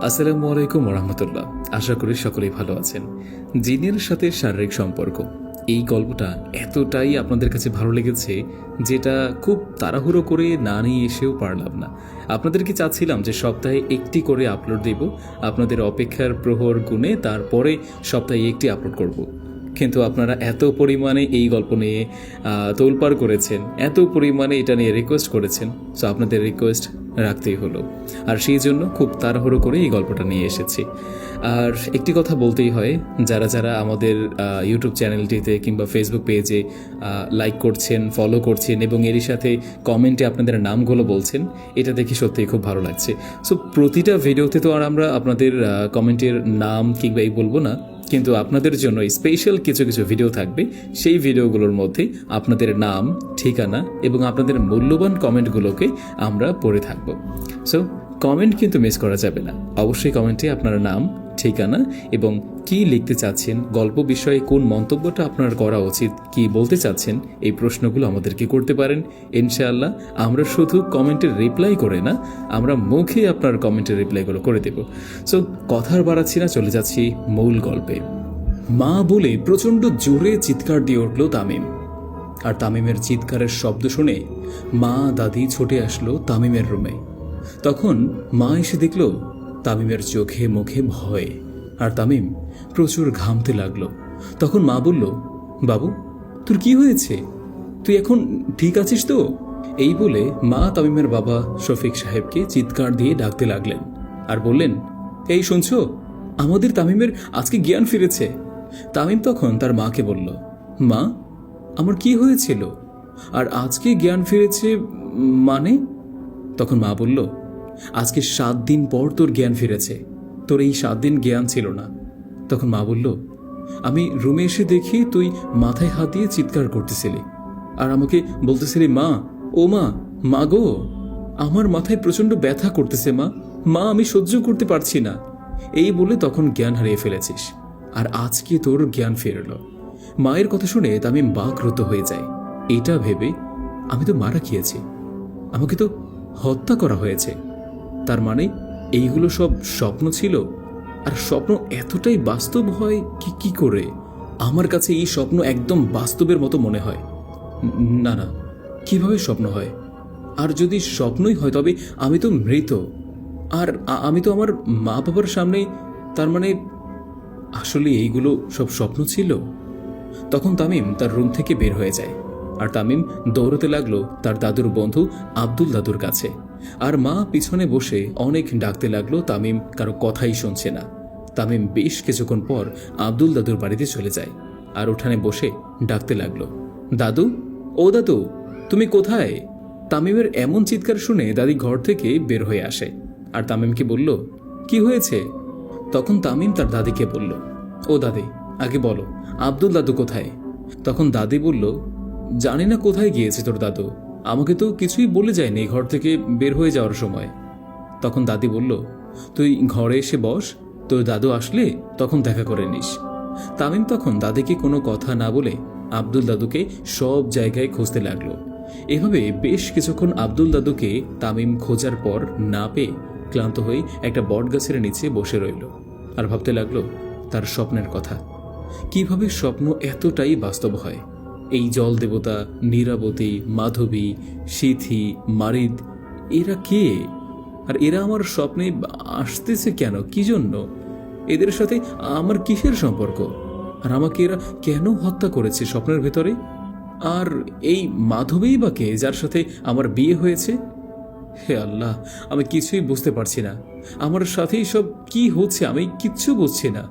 আসসালামু আলাইকুম রহমতুল্লাহ। আশা করি সকলেই ভালো আছেন। জিনের সাথে শারীরিক সম্পর্ক, এই গল্পটা এতটাই আপনাদের কাছে ভালো লেগেছে যেটা খুব তাড়াহুড়ো করে না নিয়ে এসেও পারলাম না। আপনাদেরকে চাচ্ছিলাম যে সপ্তাহে একটি করে আপলোড দেব, আপনাদের অপেক্ষার প্রহর গুণে তারপরে সপ্তাহে একটি আপলোড করব। কিন্তু আপনারা এত পরিমাণে এই গল্প নিয়ে তোলপাড় করেছেন, এত পরিমাণে এটা নিয়ে রিকোয়েস্ট করেছেন, সো আপনাদের রিকোয়েস্ট রাখতেই হলো। আর সেই জন্য খুব তাড়াহুড়ো করে এই গল্পটা নিয়ে এসেছি। আর একটি কথা বলতেই হয়, যারা যারা আমাদের ইউটিউব চ্যানেলটিতে কিংবা ফেসবুক পেজে লাইক করছেন, ফলো করছেন এবং এরই সাথে কমেন্টে আপনাদের নামগুলো বলছেন, এটা দেখে সত্যিই খুব ভালো লাগছে। সো প্রতিটা ভিডিওতে তো আর আমরা আপনাদের কমেন্টের নাম কিংবা এই বলবো না, কিন্তু আপনাদের জন্য স্পেশাল কিছু কিছু ভিডিও থাকবে। সেই ভিডিওগুলোর মধ্যে আপনাদের নাম, ঠিকানা এবং আপনাদের মূল্যবান কমেন্টগুলোকে আমরা পড়ে থাকব। সো কমেন্ট কিন্তু মিস করা যাবে না। অবশ্যই কমেন্টে আপনার নাম, ঠিকানা এবং কি লিখতে চাচ্ছেন, গল্প বিষয়ে কোন মন্তব্যটা আপনার করা উচিত, কি বলতে চাচ্ছেন, এই প্রশ্নগুলো আমাদেরকে করতে পারেন। ইনশাআল্লাহ আমরা শুধু কমেন্টের রিপ্লাই করে না, আমরা মুখে আপনার কমেন্টের রিপ্লাইগুলো করে দেব। সো কথার বাড়াচ্ছি না, চলে যাচ্ছি মূল গল্পে। মা বলে প্রচণ্ড জোরে চিৎকার দিয়ে উঠল তামিম। আর তামিমের চিৎকারের শব্দ শুনে মা দাদি ছুটে আসলো তামিমের রুমে। তখন মা এসে দেখল তামিমের চোখে মুখে ভয়, আর তামিম প্রচুর ঘামতে লাগলো। তখন মা বলল, বাবু তোর কি হয়েছে, তুই এখন ঠিক আছিস তো? এই বলে মা তামিমের বাবা শফিক সাহেবকে চিৎকার দিয়ে ডাকতে লাগলেন আর বললেন, এই শুনছো, আমাদের তামিমের আজকে জ্ঞান ফিরেছে। তামিম তখন তার মাকে বলল, মা আমার কি হয়েছিল আর আজকে জ্ঞান ফিরেছে মানে? তখন মা বলল, আজকে 7 দিন পর তোর জ্ঞান ফিরেছে, তোর এই 7 দিন জ্ঞান ছিল না। তখন মা বলল, আমি রুমে এসে দেখি তুই মাথায় হাত দিয়ে চিৎকার করতেছিলি আর আমাকে বলতেছিলি, মা ও মা, মা গো আমার মাথায় প্রচন্ড ব্যথা করতেছে, মা মা আমি সহ্য করতে পারছি না। এই বলে তখন জ্ঞান হারিয়ে ফেলেছিস, আর আজকে তোর জ্ঞান ফিরল। মায়ের কথা শুনে তামিম বাকরুদ্ধ হয়ে যায়। এটা ভেবে আমি তো মারা খেয়েছি, আমাকে তো হত্যা করা হয়েছে, তার মানে এইগুলো সব স্বপ্ন ছিল। আর স্বপ্ন এতটাই বাস্তব হয় কি করে? আমার কাছে এই স্বপ্ন একদম বাস্তবের মতো মনে হয়। না না, কিভাবে স্বপ্ন হয়? আর যদি স্বপ্নই হয় তবে আমি তো মৃত, আর আমি তো আমার মা বাবার সামনে, তার মানে আসলে এইগুলো সব স্বপ্ন ছিল। তখন তামিম তার রুম থেকে বের হয়ে যায়, আর তামিম দৌড়তে লাগলো তার দাদুর বন্ধু আব্দুল দাদুর কাছে। আর মা পিছনে বসে অনেক ডাকতে লাগলো, তামিম কারো কথাই শুনছে না। তামিম বেশ কিছুক্ষণ পর আব্দুল দাদুর বাড়িতে চলে যায় আর উঠানে বসে ডাকতে লাগলো, দাদু ও দাদু তুমি কোথায়? তামিমের এমন চিৎকার শুনে দাদি ঘর থেকে বের হয়ে আসে আর তামিমকে বলল, কি হয়েছে? তখন তামিম তার দাদিকে বলল, ও দাদি আগে বলো আব্দুল দাদু কোথায়? তখন দাদি বলল, জানি না কোথায় গিয়েছে তোর দাদু, আমাকে তো কিছুই বলে যায়নি ঘর থেকে বের হয়ে যাওয়ার সময়। তখন দাদি বলল, তুই ঘরে এসে বস, তোর দাদু আসলে তখন দেখা করে নিস। তামিম তখন দাদিকে কোনো কথা না বলে আব্দুল দাদুকে সব জায়গায় খুঁজতে লাগলো। এভাবে বেশ কিছুক্ষণ আব্দুল দাদুকে তামিম খোঁজার পর না পেয়ে ক্লান্ত হয়ে একটা বট গাছের নিচে বসে রইল আর ভাবতে লাগলো তার স্বপ্নের কথা। কিভাবে স্বপ্ন এতটাই বাস্তব হয়? এই জল দেবতা, নীরাবতী, মাধবী, সিথি, মারিদ, এরা কে? আর এরা আমার স্বপ্নে আসতেছে কেন? কি জন্য? এদের সাথে আমার কিসের সম্পর্ক? আর আমাকে এরা কেন হত্যা করেছে স্বপ্নের ভেতরে? আর এই মাধবী বা কে, যার সাথে আমার বিয়ে হয়েছে? হে আল্লাহ, আমি কিছুই বুঝতে পারছি না, আমার সাথেই সব কি হচ্ছে, আমি কিচ্ছু বুঝছি না।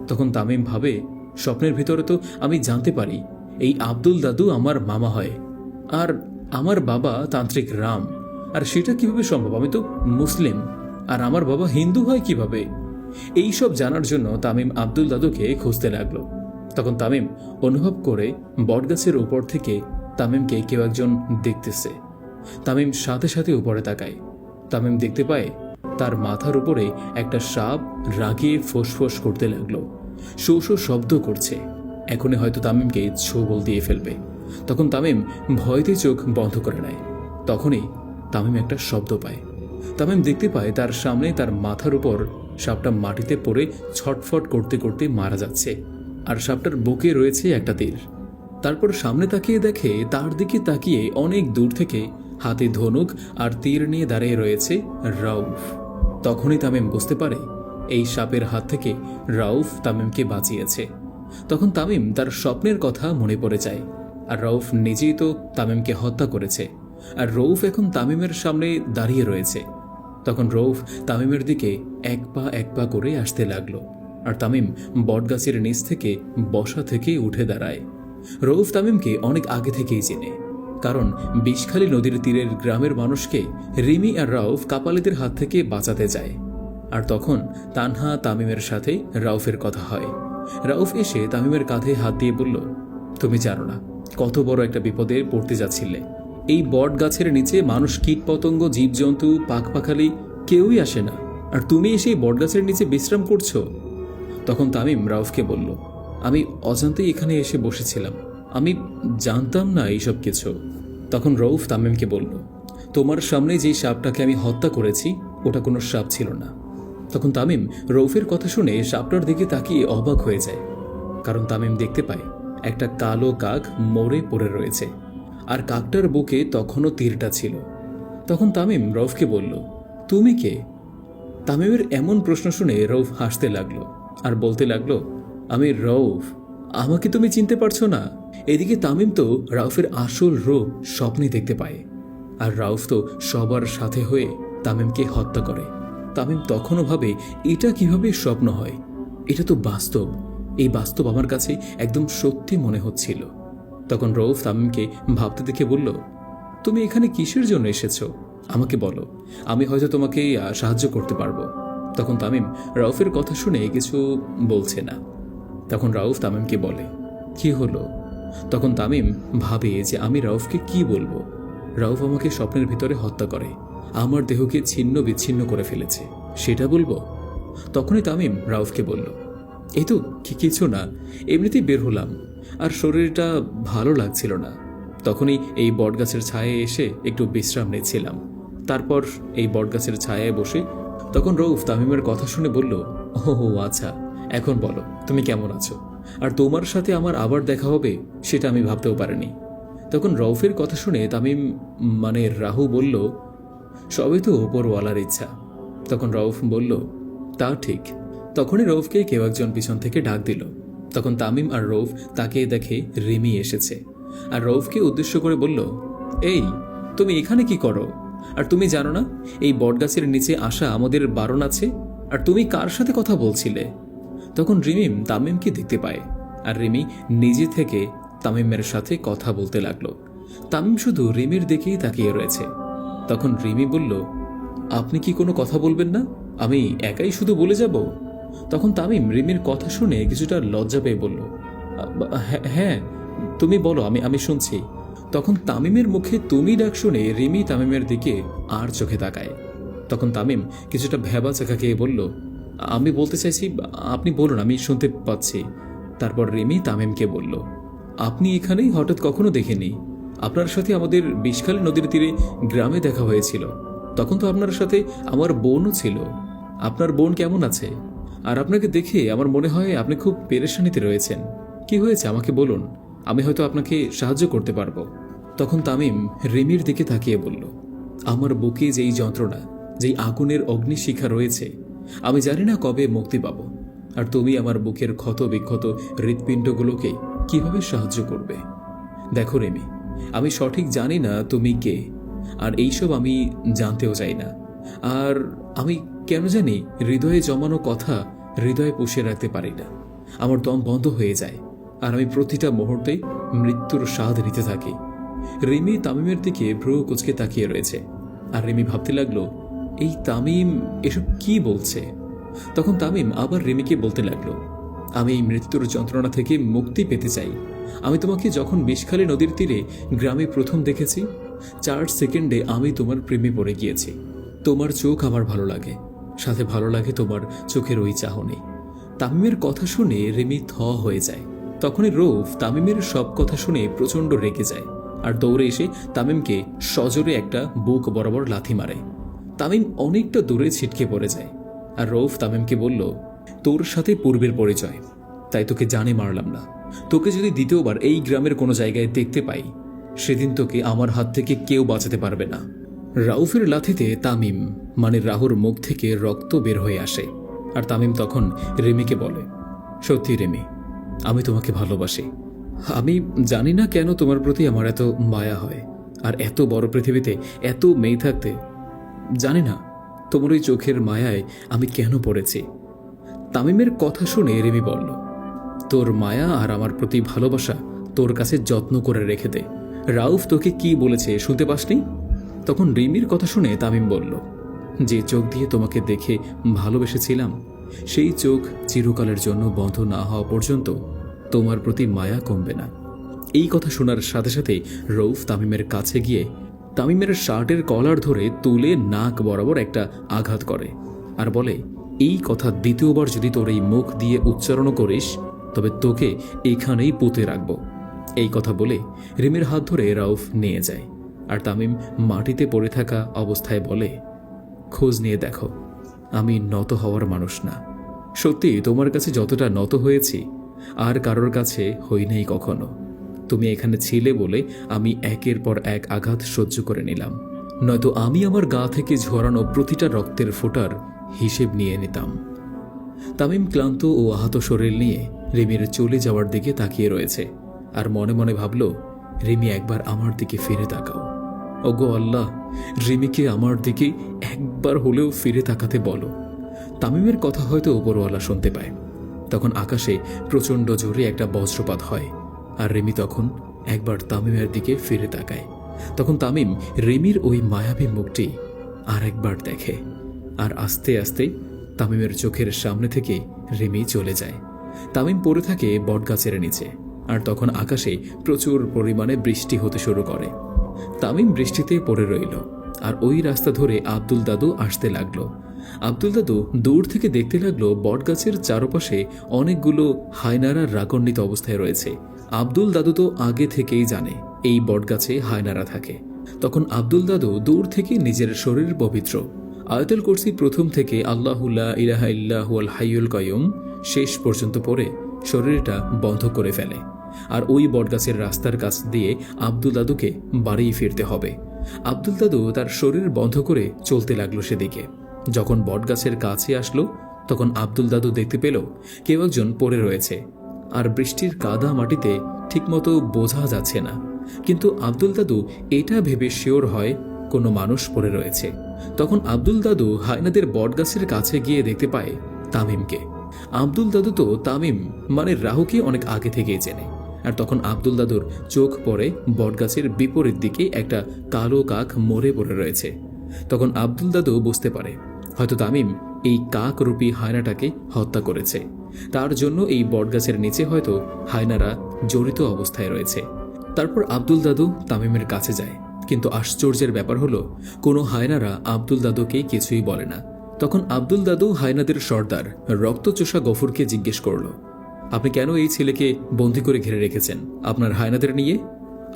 তখন তামিম ভাবে, স্বপ্নের ভিতরে তো আমি জানতে পারি এই আব্দুল দাদু আমার মামা হয়, আর আমার বাবা তান্ত্রিক রাম। আর সেটা কিভাবে সম্ভব? আমি তো মুসলিম, আর আমার বাবা হিন্দু হয় কিভাবে? এই সব জানার জন্য তামিম আব্দুল দাদুকে খুঁজতে লাগলো। তখন তামিম অনুভব করে বটগাছের উপর থেকে তামিমকে কেউ একজন দেখতেছে। তামিম সাথে সাথে উপরে তাকায়। তামিম দেখতে পায় তার মাথার উপরে একটা সাপ রাগে ফোঁস করতে লাগলো, শো শো শব্দ করছে। এখনই হয়তো তামিমকে ছোবল দিয়ে ফেলবে। তখন তামিম ভয়তে চোখ বন্ধ করে নেয়। তখনই তামিম একটা শব্দ পায়, তামিম দেখতে পায় তার সামনে তার মাথার উপর সাপটা মাটিতে পড়ে ছটফট করতে করতে মারা যাচ্ছে, আর সাপটার বুকে রয়েছে একটা তীর। তারপর সামনে তাকিয়ে দেখে তার দিকে তাকিয়ে অনেক দূর থেকে হাতে ধনুক আর তীর নিয়ে দাঁড়িয়ে রয়েছে রাউফ। তখনই তামিম বুঝতে পারে এই সাপের হাত থেকে রাউফ তামিমকে বাঁচিয়েছে। তখন তামিম তার স্বপ্নের কথা মনে পড়ে যায়, আর রাউফ নিজেই তো তামিমকে হত্যা করেছে, আর রউফ এখন তামিমের সামনে দাঁড়িয়ে রয়েছে। তখন রউফ তামিমের দিকে এক পা করে আসতে লাগলো, আর তামিম বটগাছের নিচ থেকে বসা থেকে উঠে দাঁড়ায়। রউফ তামিমকে অনেক আগে থেকেই চেনে, কারণ বিষখালী নদীর তীরের গ্রামের মানুষকে রিমি আর রাউফ কাপালিদের হাত থেকে বাঁচাতে যায়। আর তখন তানহা তামিমের সাথে রাউফের কথা হয়। রাউফ এসে তামিমের কাঁধে হাত দিয়ে বলল, তুমি জানো না কত বড় একটা বিপদে পড়তে যাচ্ছিলে। এই বট গাছের নিচে মানুষ, কীট পতঙ্গ, জীবজন্তু, পাখপাখালি কেউই আসে না, আর তুমি এসে বট গাছের নিচে বিশ্রাম করছো। তখন তামিম রাউফকে বলল, আমি অজান্তেই এখানে এসে বসেছিলাম, আমি জানতাম না এইসব কিছু। তখন রউফ তামিমকে বলল, তোমার সামনে যে সাপটাকে আমি হত্যা করেছি ওটা কোনো সাপ ছিল না। তখন তামিম রউফের কথা শুনে সাপটার দিকে তাকিয়ে অবাক হয়ে যায়, কারণ তামিম দেখতে পায় একটা কালো কাক মরে পড়ে রয়েছে, আর কাকটার বুকে তখনও তীরটা ছিল। তখন তামিম রউফকে বলল, তুমি কে? তামিমের এমন প্রশ্ন শুনে রউফ হাসতে লাগলো আর বলতে লাগলো, আমি রউফ, আমাকে তুমি চিনতে পারছো না? এদিকে তামিম তো রাউফের আসল রূপ স্বপ্নে দেখতে পায়, আর রাউফ তো সবার সাথে হয়ে তামিমকে হত্যা করে। তামিম তখনও ভাবে এটা কিভাবে স্বপ্ন হয়, এটা তো বাস্তব। এই বাস্তব আমার কাছে একদম সত্যি মনে হচ্ছিল। তখন রউফ তামিমকে ভাবতে দেখে বলল, তুমি এখানে কিসের জন্য এসেছো? আমাকে বলো, আমি হয়তো তোমাকে সাহায্য করতে পারবো। তখন তামিম রাউফের কথা শুনে কিছু বলছে না। তখন রাউফ তামিমকে বলে, কি হলো? তখন তামিম ভাবে যে আমি রাউফকে কি বলবো। রাউফ আমাকে স্বপ্নের ভিতরে হত্যা করে, আমার দেহকে ছিন্ন বিচ্ছিন্ন করে ফেলেছে, সেটা বলবো? তখনই তামিম রাউফকে বলল, এই তো কিছু না, এমনিতেই বের হলাম, আর শরীরটা ভালো লাগছিল না। তখনই এই বটগাছের ছায়ায় এসে একটু বিশ্রাম নিচ্ছিলাম। তারপর এই বটগাছের ছায়ায় বসে তখন রউফ তামিমের কথা শুনে বলল, ও আচ্ছা, এখন বলো তুমি কেমন আছো, আর তোমার সাথে আমার আবার দেখা হবে সেটা আমি ভাবতেও পারিনি। তখন রউফের কথা শুনে তামিম রাহু বলল, সবই তো ওপরওয়ালার ইচ্ছা। তখন রউফ বলল, তা ঠিক। তখনই রউফকে কেউ একজন পিছন থেকে ডাক দিল। তখন তামিম আর রউফ তাকে দেখে রিমি এসেছে, আর রউফকে উদ্দেশ্য করে বলল, এই তুমি এখানে কি করো? আর তুমি জানো না এই বটগাছের নিচে আসা আমাদের বারণ আছে? আর তুমি কার সাথে কথা বলছিলে? তখন রিমিম তামিমকে দেখতে পায়, আর রিমি নিজে থেকে তামিমের সাথে কথা বলতে লাগলো। তামিম শুধু রিমির দিকেই তাকিয়ে রয়েছে। তখন রিমি বলল, আপনি কি কোনো কথা বলবেন না? আমি একাই শুধু বলে যাব? তখন তামিম রিমির কথা শুনে কিছুটা লজ্জা পেয়ে বলল, হ্যাঁ তুমি বলো, আমি শুনছি। তখন তামিমের মুখে তুমি ডাক শুনে রিমি তামিমের দিকে আর চোখে তাকায়। তখন তামিম কিছুটা ভেবা চাকা খেয়ে বলল, আমি বলতে চাইছি, আপনি বলুন, আমি শুনতে পাচ্ছি। তারপর রিমি তামিমকে বলল, আপনি এখানেই হঠাৎ কখনো দেখেনি, আপনার সাথে আমাদের বিষখালী নদীর তীরে গ্রামে দেখা হয়েছিল। তখন তো আপনার সাথে আমার বোনও ছিল। আপনার বোন কেমন আছে? আর আপনাকে দেখে আমার মনে হয় আপনি খুব পেরেশানিতে রয়েছেন। কি হয়েছে আমাকে বলুন, আমি হয়তো আপনাকে সাহায্য করতে পারবো। তখন তামিম রিমির দিকে তাকিয়ে বলল, আমার বুকে যেই যন্ত্রণা, যেই আগুনের অগ্নিশিখা রয়েছে, আমি জানি না কবে মুক্তি পাবো। আর তুমি আমার বুকের ক্ষত বিক্ষত হৃৎপিণ্ডগুলোকে কিভাবে সাহায্য করবে? দেখো রিমি, আমি সঠিক জানি না তুমি কে, আর এইসব আমি জানতেও চাই না। আর আমি কেন জানি হৃদয়ে জমানো কথা হৃদয়ে পুষে রাখতে পারি না। আমার দম বন্ধ হয়ে যায়, আর আমি প্রতিটা মুহূর্তে মৃত্যুর স্বাদ নিতে থাকি। রিমি তামিমের দিকে ভ্রু কুচকে তাকিয়ে রয়েছে, আর রিমি ভাবতে লাগলো, এই তামিম এসব কি বলছে? তখন তামিম আবার রিমিকে বলতে লাগলো, আমি এই মৃত্যুর যন্ত্রণা থেকে মুক্তি পেতে চাই। আমি তোমাকে যখন বিষখালী নদীর তীরে গ্রামে প্রথম দেখেছি, 4 সেকেন্ডে আমি তোমার প্রেমে পড়ে গিয়েছি। তোমার চোখ আমার ভালো লাগে, সাথে ভালো লাগে তোমার চোখের ওই চাহনি। তামিমের কথা শুনে রিমি থ হয়ে যায়। তখনই রউফ তামিমের সব কথা শুনে প্রচন্ড রেগে যায়, আর দৌড়ে এসে তামিমকে সজোরে একটা বুক বরাবর লাথি মারে। তামিম অনেকটা দূরে ছিটকে পড়ে যায়। আর রউফ তামিমকে বলল, তোর সাথে পূর্বের পরিচয়, তাই তোকে জানে মারলাম না। তোকে যদি দ্বিতীয়বার এই গ্রামের কোনো জায়গায় দেখতে পাই, সেদিন তোকে আমার হাত থেকে কেউ বাঁচাতে পারবে না। রাউফের লাথিতে তামিম মানে রাহুর মুখ থেকে রক্ত বের হয়ে আসে। আর তামিম তখন রেমিকে বলে, সত্যি রেমি, আমি তোমাকে ভালোবাসি। আমি জানি না কেন তোমার প্রতি আমার এত মায়া হয়, আর এত বড় পৃথিবীতে এত মেয়ে থাকতে জানি না তোমার ওই চোখের মায়ায় আমি কেন পড়েছি। তামিমের কথা শুনে রেমি বলল, তোর মায়া আর আমার প্রতি ভালোবাসা তোর কাছে যত্ন করে রেখে দে। রাউফ তোকে কি বলেছে শুনতে পাসনি? তখন রিমির কথা শুনে তামিম বলল, যে চোখ দিয়ে তোমাকে দেখে ভালোবেসেছিলাম, সেই চোখ চিরকালের জন্য বন্ধ না হওয়া পর্যন্ত তোমার প্রতি মায়া কমবে না। এই কথা শোনার সাথে সাথে রউফ তামিমের কাছে গিয়ে তামিমের শার্টের কলার ধরে তুলে নাক বরাবর একটা আঘাত করে আর বলে, এই কথা দ্বিতীয়বার যদি তোর এই মুখ দিয়ে উচ্চারণ করিস, তবে তোকে এখানেই পুঁতে রাখব। এই কথা বলে রিমির হাত ধরে রাউফ নিয়ে যায়। আর তামিম মাটিতে পড়ে থাকা অবস্থায় বলে, খোঁজ নিয়ে দেখো, আমি নত হওয়ার মানুষ না। সত্যি তোমার কাছে যতটা নত হয়েছি আর কারোর কাছে হই নাই কখনো। তুমি এখানে ছিলে বলে আমি একের পর এক আঘাত সহ্য করে নিলাম, নয়তো আমি আমার গা থেকে ঝরানো প্রতিটা রক্তের ফোঁটার হিসেব নিয়ে নিতাম। তামিম ক্লান্ত ও আহত শরীর নিয়ে রিমির চলে যাওয়ার দিকে তাকিয়ে রয়েছে আর মনে মনে ভাবল, রিমি একবার আমার দিকে ফিরে তাকাও। ওগো আল্লাহ, রিমিকে আমার দিকে একবার হলেও ফিরে তাকাতে বলো। তামিমের কথা হয়তো ওপরওয়ালা শুনতে পায়। তখন আকাশে প্রচণ্ড জোরে একটা বজ্রপাত হয় আর রিমি তখন একবার তামিমের দিকে ফিরে তাকায়। তখন তামিম রিমির ওই মায়াবী মুখটি আর একবার দেখে আর আস্তে আস্তে তামিমের চোখের সামনে থেকে রিমি চলে যায়। তামিম পড়ে থাকে বটগাছের নিচে। আর তখন আকাশে প্রচুর পরিমাণে বৃষ্টি হতে শুরু করে। তামিম বৃষ্টিতে পড়ে রইল আর ওই রাস্তা ধরে আব্দুল দাদু আসতে লাগলো। আব্দুল দাদু দূর থেকে দেখতে লাগলো বটগাছের চারপাশে অনেকগুলো হায়নারা রাগান্বিত অবস্থায় রয়েছে। আব্দুল দাদু তো আগে থেকেই জানে এই বটগাছে হায়নারা থাকে। তখন আব্দুল দাদু দূর থেকে নিজের শরীর পবিত্র আয়াতুল কুরসি প্রথম থেকে আল্লাহু লা ইলাহা ইল্লাহুল হাইয়ুল কাইয়ুম শেষ পর্যন্ত পড়ে শরীরটা বন্ধ করে ফেলে। আর ওই বটগাছের রাস্তার কাছ দিয়ে আব্দুল দাদুকে বাড়ি ফিরতে হবে। আব্দুল দাদু তার শরীর বন্ধ করে চলতে লাগলো সেদিকে। যখন বটগাছের কাছে আসলো, তখন আব্দুল দাদু দেখতে পেল কেউ একজন পড়ে রয়েছে আর বৃষ্টির কাদা মাটিতে ঠিকমতো বোঝা যাচ্ছে না। কিন্তু আব্দুল দাদু এটা ভেবে শিওর হয় কোনো মানুষ পড়ে রয়েছে। তখন আব্দুল দাদু হায়নাদের বটগাছের কাছে গিয়ে দেখতে পায় তামিমকে। আব্দুল দাদু তো তামিম মানে রাহুকে অনেক আগে থেকেই চেনে। আর তখন আব্দুল দাদুর চোখ পড়ে বটগাছের বিপরীত দিকে একটা কালো কাক মরে পড়ে রয়েছে। তখন আব্দুল দাদু বুঝতে পারে হয়তো তামিম এই কাকরূপী হায়নাটাকে হত্যা করেছে। তার জন্য এই বটগাছের নিচে হয়তো হায়নারা জড়িত অবস্থায় রয়েছে। তারপর আব্দুল দাদু তামিমের কাছে যায়, কিন্তু আশ্চর্যের ব্যাপার হলো কোনো হায়নারা আব্দুল দাদুকে কিছুই বলে না। তখন আব্দুল দাদু হায়নাদের সর্দার রক্তচোষা গফুরকে জিজ্ঞেস করল, আপনি কেন এই ছেলেকে বন্দি করে ঘিরে রেখেছেন আপনার হায়নাদের নিয়ে?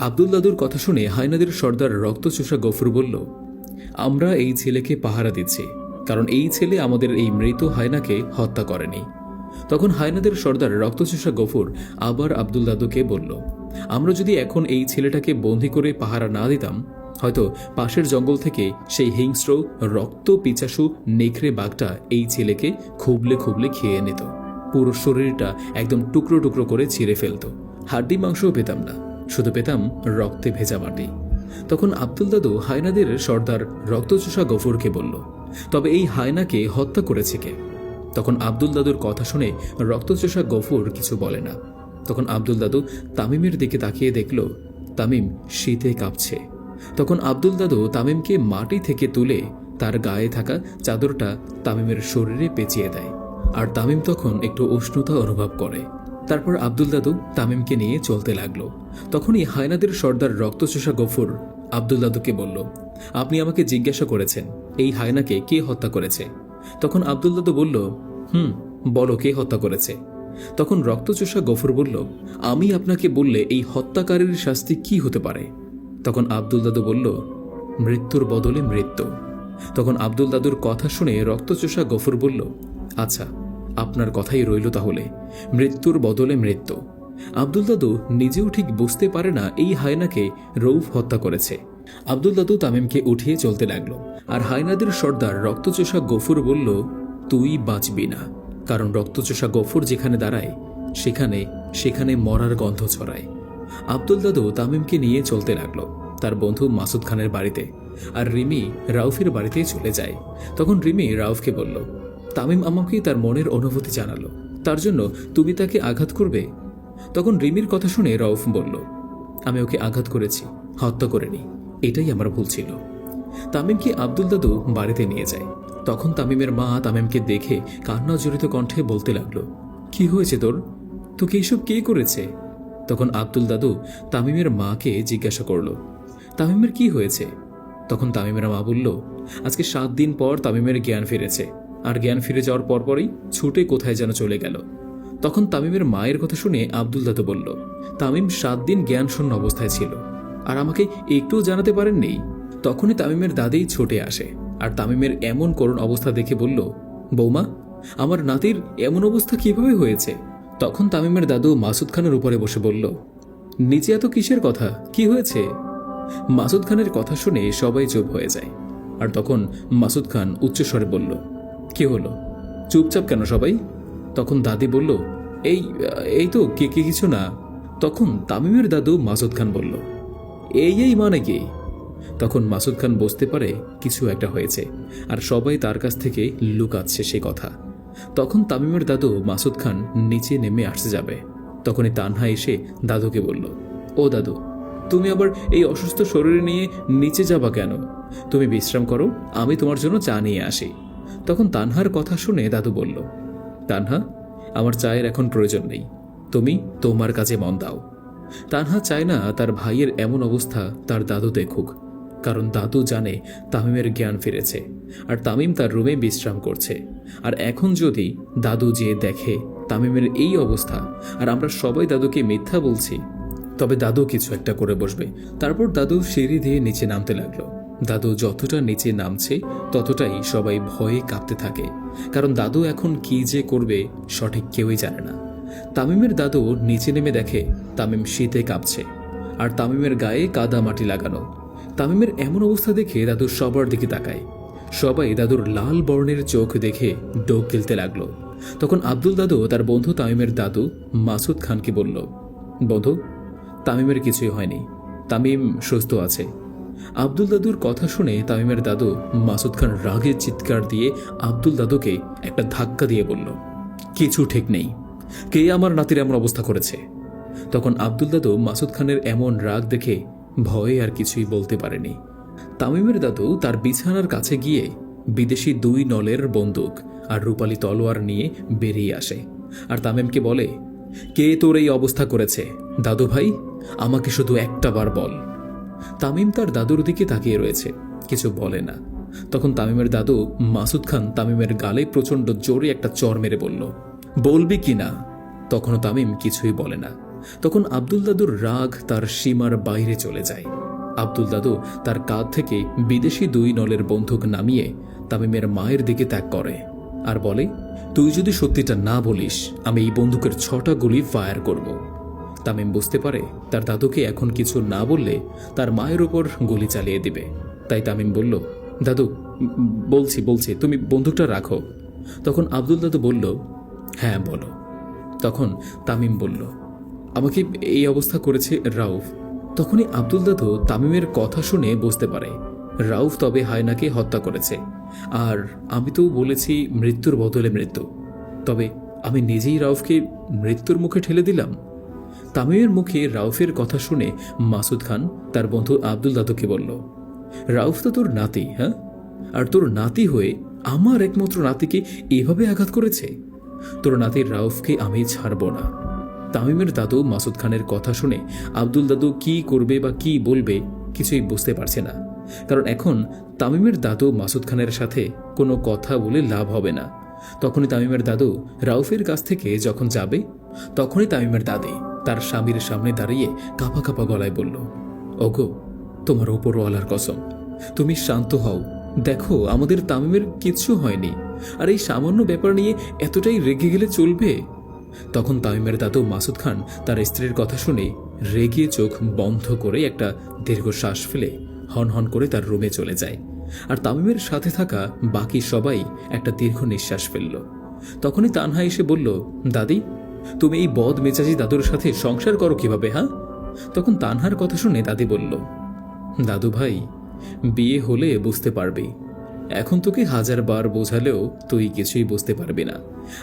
আব্দুল দাদুর কথা শুনে হায়নাদের সর্দার রক্তচোষা গফুর বলল, আমরা এই ছেলেকে পাহারা দিচ্ছি, কারণ এই ছেলে আমাদের এই মৃত হায়নাকে হত্যা করেনি। তখন হায়নাদের সর্দার রক্তচোষা গফুর আবার আব্দুল দাদুকে বলল, আমরা যদি এখন এই ছেলেটাকে বন্দি করে পাহারা না দিতাম, হয়তো পাশের জঙ্গল থেকে সেই হিংস্র রক্ত পিচাসু নেকড়ে বাঘটা এই ছেলেকে খুবলে খুবলে খেয়ে নিত। পুরো শরীরটা একদম টুকরো টুকরো করে ছিঁড়ে ফেলত। হাড্ডি মাংসও পেতাম না, শুধু পেতাম রক্তে ভেজা মাটি। তখন আব্দুল দাদু হায়নাদের সর্দার রক্তচোষা গফুরকে বলল, তবে এই হায়নাকে হত্যা করেছে কে? তখন আব্দুল দাদুর কথা শুনে রক্তচোষা গফুর কিছু বলে না। তখন আব্দুল দাদু তামিমের দিকে তাকিয়ে দেখল তামিম শীতে কাঁপছে। তখন আব্দুল দাদু তামিমকে মাটি থেকে তুলে তার গায়ে থাকা চাদরটা তামিমের শরীরে পেঁচিয়ে দেয়। আর তামিম তখন একটু উষ্ণতা অনুভব করে। তারপর আব্দুল দাদু তামিমকে নিয়ে চলতে লাগলো। তখনই হায়নাদের সর্দার রক্তচোষা গফুর আব্দুল দাদুকে বলল, আপনি আমাকে জিজ্ঞাসা করেছেন এই হায়নাকে কে হত্যা করেছে? তখন আব্দুল দাদু বলল, বলো কে হত্যা করেছে? তখন রক্তচোষা গফুর বলল, আমি আপনাকে বললে এই হত্যাকারীর শাস্তি কি হতে পারে? তখন আব্দুল দাদু বলল, মৃত্যুর বদলে মৃত্যু। তখন আব্দুল দাদুর কথা শুনে রক্তচোষা গফুর বলল, আচ্ছা, আপনার কথাই রইল তাহলে, মৃত্যুর বদলে মৃত্যু। আব্দুল দাদু নিজেও ঠিক বুঝতে পারে না এই হায়নাকে রৌফ হত্যা করেছে। আব্দুল দাদু তামিমকে উঠিয়ে চলতে লাগলো, আর হায়নাদের সর্দার রক্তচোষা গফুর বলল, তুই বাঁচবি না, কারণ রক্তচোষা গফুর যেখানে দাঁড়ায় সেখানে সেখানে মরার গন্ধ ছড়ায়। আব্দুল দাদু তামিমকে নিয়ে চলতে লাগলো তার বন্ধু মাসুদ খানের বাড়িতে, আর রিমি রাউফের বাড়িতে চলে যায়। তখন রিমি রাউফকে বলল, তামিম আমাকে তার মনের অনুভূতি জানালো, তার জন্য তুমি তাকে আঘাত করবে? তখন রিমির কথা শুনে রাউফ বলল, আমি ওকে আঘাত করেছি, হত্যা করিনি, এটাই আমার ভুল ছিল। তামিমকে আব্দুল দাদু বাড়িতে নিয়ে যায়। তখন তামিমের মা তামিমকে দেখে কান্না জড়িত কণ্ঠে বলতে লাগলো, কি হয়েছে তোর? তোকে এইসব কে করেছে? তখন আব্দুল দাদু তামিমের মাকে জিজ্ঞাসা করলো, তামিমের কি হয়েছে? তখন তামিমের মা বলল, আজকে 7 দিন পর তামিমের জ্ঞান ফিরেছে, আর জ্ঞান ফিরে যাওয়ার পরপরই ছুটে কোথায় যেন চলে গেল। তখন তামিমের মায়ের কথা শুনে আব্দুল দাদু বলল, তামিম 7 দিন জ্ঞান শূন্য অবস্থায় ছিল, আর আমাকে একটুও জানাতে পারেননি? তখনই তামিমের দাদি ছুটে আসে, আর তামিমের এমন করুণ অবস্থা দেখে বলল, বৌমা, আমার নাতির এমন অবস্থা কিভাবে হয়েছে? তখন তামিমের দাদু মাসুদ খানের উপরে বসে বলল, নিচে এত কিসের কথা, কি হয়েছে? মাসুদ খানের কথা শুনে সবাই চুপ হয়ে যায়। আর তখন মাসুদ খান উচ্চস্বরে বলল, কি হলো, চুপচাপ কেন সবাই? তখন দাদি বলল, এই এই তো কিছু না। তখন তামিমের দাদু মাসুদ খান বলল, এই মানে কি? তখন মাসুদ খান বুঝতে পারে কিছু একটা হয়েছে, আর সবাই তার কাছ থেকে লুকাচ্ছে সে কথা। তখন তামিমের দাদু মাসুদ খান নিচে নেমে আসতে যাবে, তখনই তানহা এসে দাদুকে বলল, ও দাদু, তুমি আবার এই অসুস্থ শরীর নিয়ে নিচে যাবা কেন? তুমি বিশ্রাম করো, আমি তোমার জন্য চা নিয়ে আসি। তখন তানহার কথা শুনে দাদু বলল, তানহা, আমার চায়ের এখন প্রয়োজন নেই, তুমি তোমার কাজে মন দাও। তানহা চায় না তার ভাইয়ের এমন অবস্থা তার দাদু দেখুক, কারণ দাদু জানে তামিমের জ্ঞান ফিরেছে, আর তামিম তার রুমে বিশ্রাম করছে। আর এখন যদি দাদু যে দেখে তামিমের এই অবস্থা, আর আমরা সবাই দাদুকে মিথ্যা বলছি, তবে দাদু কিছু একটা করে বসবে। তারপর দাদু সিঁড়ি দিয়ে নিচে নামতে লাগলো। দাদু যতটা নিচে নামছে ততটাই সবাই ভয়ে কাঁপতে থাকে, কারণ দাদু এখন কি যে করবে সঠিক কেউই জানে না। তামিমের দাদু নিচে নেমে দেখে তামিম শীতে কাঁপছে, আর তামিমের গায়ে কাদা মাটি লাগানো। তামিমের এমন অবস্থা দেখে দাদু সবার দিকে তাকায়। সবাই দাদুর লাল বর্ণের চোখ দেখে ডোক গিলতে লাগলো। তখন আব্দুল দাদু তার বন্ধু তামিমের দাদু মাসুদ খানকে বলল, বন্ধু, তামিমের কিছুই হয়নি, তামিম সুস্থ আছে। আব্দুল দাদুর কথা শুনে তামিমের দাদু মাসুদ খান রাগে চিৎকার দিয়ে আব্দুল দাদুকে একটা ধাক্কা দিয়ে বলল, কিছু ঠিক নেই, কে আমার নাতির এমন অবস্থা করেছে? তখন আব্দুল দাদু মাসুদ খানের এমন রাগ দেখে ভয়ে আর কিছুই বলতে পারেনি। তামিমের দাদু তার বিছানার কাছে গিয়ে বিদেশি 2 নলের বন্দুক আর রূপালী তলোয়ার নিয়ে বেরিয়ে আসে, আর তামিমকে বলে, কে তোর এই অবস্থা করেছে? দাদু ভাই, আমাকে শুধু একটা বার বল। তামিম তার দাদুর দিকে তাকিয়ে রয়েছে, কিছু বলে না। তখন তামিমের দাদু মাসুদ খান তামিমের গালে প্রচণ্ড জোরে একটা চর মেরে বলল, বলবি কি না? তখনও তামিম কিছুই বলে না। তখন আব্দুল দাদুর রাগ তার সীমার বাইরে চলে যায়। আব্দুল দাদু তার কাঁধ থেকে বিদেশি 2 নলের বন্দুক নামিয়ে তামিমের মায়ের দিকে ত্যাগ করে, আর বলে, তুই যদি সত্যিটা না বলিস, আমি এই বন্দুকের 6টা গুলি ফায়ার করব। তামিম বুঝতে পারে তার দাদুকে এখন কিছু না বললে তার মায়ের ওপর গুলি চালিয়ে দিবে। তাই তামিম বলল, দাদু, বলছি, তুমি বন্দুকটা রাখো। তখন আব্দুল দাদু বলল, হ্যাঁ বলো। তখন তামিম বলল, আমাকে এই অবস্থা করেছে রাউফ। তখনই আব্দুল দাদু তামিমের কথা শুনে বুঝতে পারে রাউফ তবে হায়নাকে হত্যা করেছে, আর আমি তো বলেছি মৃত্যুর বদলে মৃত্যু, তবে আমি নিজেই রাউফকে মৃত্যুর মুখে ঠেলে দিলাম। তামিমের মুখে রাউফের কথা শুনে মাসুদ খান তার বন্ধু আব্দুল দাদুকে বলল, রাউফ তো তোর নাতি, হ্যাঁ? আর তোর নাতি হয়ে আমার একমাত্র নাতিকে এভাবে আঘাত করেছে। তোর নাতির রাউফকে আমি ছাড়ব না। তামিমের দাদু মাসুদ খানের কথা শুনে আব্দুল দাদু কি করবে বা কি বলবে কিছুই বুঝতে পারছে না, কারণ এখন তামিমের দাদু মাসুদ খানের সাথে কোনো কথা বলে লাভ হবে না। তখনই তামিমের দাদু রাউফের কাছ থেকে যখন যাবে, তখনই তামিমের দাদি তার স্বামীর সামনে দাঁড়িয়ে কাঁপা কাঁপা গলায় বলল, ওগো, তোমার উপরওয়ালার কসম, তুমি শান্ত হও, দেখো আমাদের তামিমের কিচ্ছু হয়নি, আর এই সামান্য ব্যাপার নিয়ে এতটাই রেগে গেলে চলবে? তখন তামিমের দাদু মাসুদ খান তার স্ত্রীর কথা শুনে রেগে চোখ বন্ধ করে একটা দীর্ঘশ্বাস ফেলে হন করে তার রুমে চলে যায়। আর তামিমের সাথে থাকা বাকি সবাই একটা দীর্ঘ নিঃশ্বাস ফেলল। তখনই তানহা এসে বলল, দাদি তুমি এই বদ মেজাজি দাদুর সাথে সংসার করো কিভাবে? হ্যাঁ? তখন তানহার কথা শুনে দাদি বলল, দাদু ভাই বিয়ে হলে বুঝতে পারবি, এখন তোকে 1000 বার বোঝালেও তুই কিছুই বুঝতে পারবি না।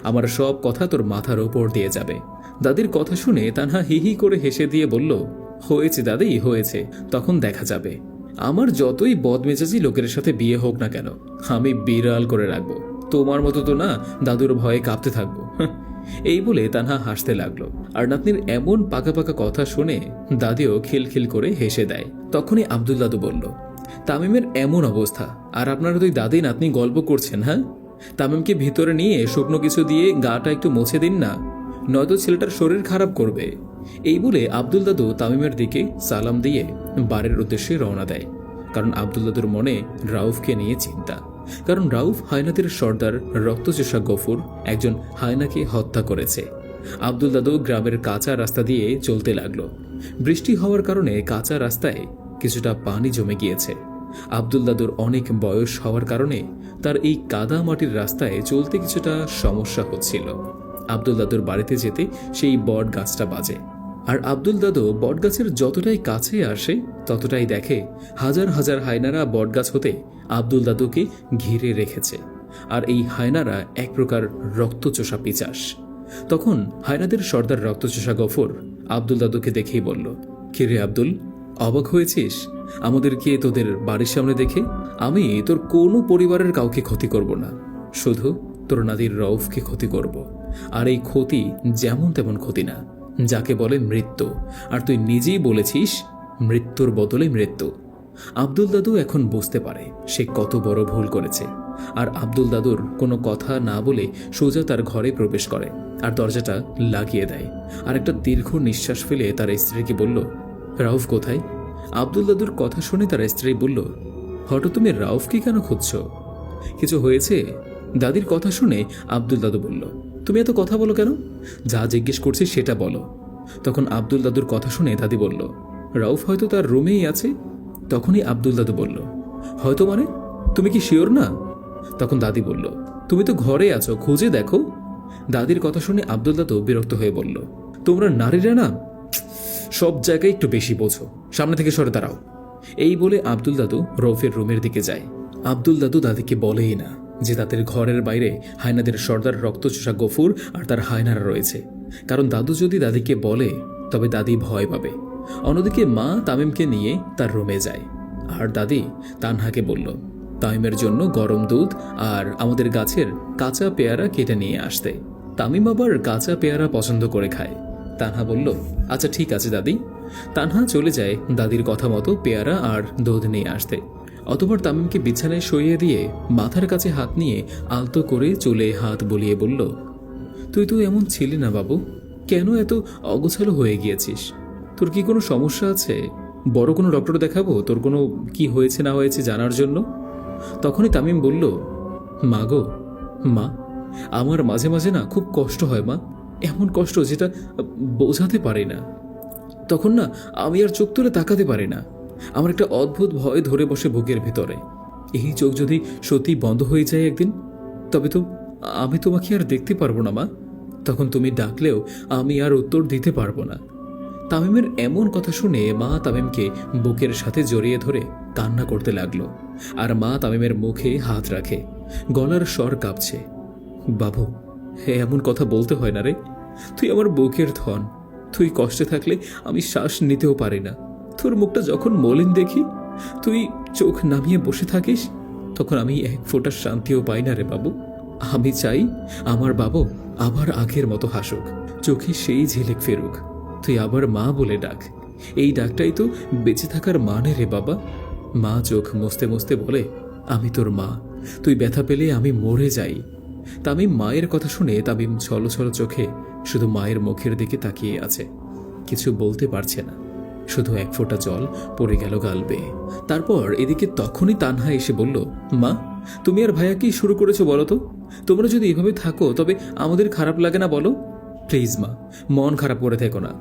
আমার সব কথা তোর মাথার ওপর দিয়ে যাবে। দাদির কথা শুনে তানহা হি হি করে হেসে দিয়ে বলল, হয়েছে দাদি হয়েছে, তখন দেখা যাবে। আমার যতই বদমেজাজি লোকের সাথে বিয়ে হোক না কেন, আমি বিড়াল করে রাখবো। তোমার মতো তো না দাদুর ভয়ে কাঁপতে থাকবো। এই বলে তানহা হাসতে লাগলো। আর নাতনির এমন পাকা পাকা কথা শুনে দাদিও খিলখিল করে হেসে দেয়। তখনই আব্দুল দাদু বলল, তামিমের এমন অবস্থা, আর আপনারা দুই দাদি নাতনি গল্প করছেন? হ্যাঁ, তামিমকে ভিতরে নিয়ে শুকনো কিছু দিয়ে গাটা একটু মুছে দিন না, নয়তো ছেলেটার শরীর খারাপ করবে। এই বলে আব্দুল দাদু তামিমের দিকে সালাম দিয়ে বাড়ির উদ্দেশ্যে রওনা দেয়। কারণ আব্দুল দাদুর মনে রাউফকে নিয়ে চিন্তা। কারণ রাউফ হায়নাদের সর্দার রক্তচোষা গফুর একজন হায়নাকে হত্যা করেছে। আব্দুল দাদু গ্রামের কাঁচা রাস্তা দিয়ে চলতে লাগলো। বৃষ্টি হওয়ার কারণে কাঁচা রাস্তায় কিছুটা পানি জমে গিয়েছে। আব্দুল দাদুর অনেক বয়স হওয়ার কারণে তার এই কাদা মাটির রাস্তায় চলতে কিছুটা সমস্যা হচ্ছিল। আব্দুল দাদুর বাড়িতে যেতে সেই বট গাছটা বাজে। আর আব্দুল দাদু বটগাছের যতটাই কাছে আসে ততটাই দেখে হাজার হাজার হায়নারা বটগাছ হতে আব্দুল দাদুকে ঘিরে রেখেছে। আর এই হায়নারা এক প্রকার রক্তচোষা পিচাস। তখন হায়নাদের সর্দার রক্তচোষা গফুর আব্দুল দাদুকে দেখেই বলল, কিরে আব্দুল, অবাক হয়েছিস আমাদেরকে তোদের বাড়ির সামনে দেখে? আমি তোর কোনো পরিবারের কাউকে ক্ষতি করব না, শুধু তোর নাতির রউফকে ক্ষতি করব। আর এই ক্ষতি যেমন তেমন ক্ষতি না, যাকে বলে মৃত্যু। আর তুই নিজেই বলেছিস মৃত্যুর বদলে মৃত্যু। আব্দুল দাদু এখন বুঝতে পারে সে কত বড় ভুল করেছে। আর আব্দুল দাদুর কোনো কথা না বলে সোজা তার ঘরে প্রবেশ করে আর দরজাটা লাগিয়ে দেয়। আর একটা দীর্ঘ নিঃশ্বাস ফেলে তার স্ত্রীকে বলল, রাউফ কোথায়? আব্দুল দাদুর কথা শুনে তার স্ত্রী বলল, হঠাৎ তুমি রাউফকে কেন খুঁজছ? কিছু হয়েছে? দাদির কথা শুনে আব্দুল দাদু বলল, তুমি এত কথা বলো কেন? যা জিজ্ঞেস করছি সেটা বলো। তখন আব্দুল দাদুর কথা শুনে দাদি বলল, রাউফ হয়তো তার রুমেই আছে। তখনই আব্দুল দাদু বলল, হয়তো মানে? তুমি কি শিওর না? তখন দাদি বলল, তুমি তো ঘরে আছো, খুঁজে দেখো। দাদির কথা শুনে আব্দুল দাদু বিরক্ত হয়ে বলল, তোমরা নারীরা না সব জায়গায় একটু বেশি বোঝো, সামনে থেকে সরে দাঁড়াও। এই বলে আব্দুল দাদু রৌফের রুমের দিকে যায়। আব্দুল দাদু দাদিকে বলেই না যে তাদের ঘরের বাইরে হায়নাদের সর্দার রক্তচোষা গফুর আর তার হায়নারা রয়েছে। কারণ দাদু যদি দাদিকে বলে তবে দাদি ভয় পাবে। অন্যদিকে মা তামিমকে নিয়ে তার রুমে যায়। আর দাদি তানহাকে বলল, তামিমের জন্য গরম দুধ আর আমাদের গাছের কাঁচা পেয়ারা কেটে নিয়ে আসতে। তামিম আবার কাঁচা পেয়ারা পছন্দ করে খায়। তানহা বলল, আচ্ছা ঠিক আছে দাদি। তানহা চলে যায় দাদির কথা মতো পেয়ারা আর দুধ নিয়ে আসতে। অতঃপর তামিমকে বিছানায় শুইয়ে দিয়ে মাথার কাছে হাত নিয়ে আলতো করে চুলে হাত বুলিয়ে বলল, তুই তো এমন ছিলি না বাবু, কেন এত অগোছালো হয়ে গিয়েছিস? তোর কি কোনো সমস্যা আছে? বড় কোনো ডক্টর দেখাবো তোর কোনো কি হয়েছে না হয়েছে জানার জন্য? তখনই তামিম বলল, মা গো, মা আমার মাঝে মাঝে না খুব কষ্ট হয় মা, এমন কষ্ট যেটা বোঝাতে পারি না। তখন না আমি আর চোখ তুলে তাকাতে পারি না। আমার একটা অদ্ভুত ভয় ধরে বসে বুকের ভিতরে। এই চোখ যদি সত্যি বন্ধ হয়ে যায় একদিন, তবে তো আমি তোমাকে আর দেখতে পারবো না মা। তখন তুমি ডাকলেও আমি আর উত্তর দিতে পারবো না। তামিমের এমন কথা শুনে মা তামিমকে বুকের সাথে জড়িয়ে ধরে কান্না করতে লাগলো। আর মা তামিমের মুখে হাত রাখে, গলার স্বর কাঁপছে, বাবু এমন কথা বলতে হয় না রে, তুই আমার বুকের ধন। তুই কষ্টে থাকলে আমি শ্বাস নিতেও পারি না। তোর মুখটা যখন মলিন দেখি, তুই চোখ নামিয়ে বসে থাকিস, তখন আমি এক ফোঁটা শান্তিও পাই না রে বাবু। আমি চাই আমার বাবু আবার আগের মতো হাসুক, চোখে সেই ঝিলিক ফেরুক। তুই আবার মা বলে ডাক, এই ডাকটাই তো বেঁচে থাকার মানে রে বাবা। মা চোখ মুছতে মুছতে বলে, আমি তোর মা, তুই ব্যথা পেলে আমি মরে যাই। তামিম মায়ের কথা শুনে তামিম ছলো ছলো চোখে শুধু মায়ের মুখের দিকে তাকিয়ে আছে, কিছু বলতে পারছে না। শুধু এক ফোঁটা জল পড়ে গেল গাল বেয়ে। তারপর এদিকে তখনই তানহা এসে বলল, মা তুমি আর ভাইয়া কি শুরু করেছো বলো তো? তোমরা যদি এভাবে থাকো তবে আমাদের খারাপ লাগে না বলো? প্লিজ মা, মন খারাপ করে থেকো না।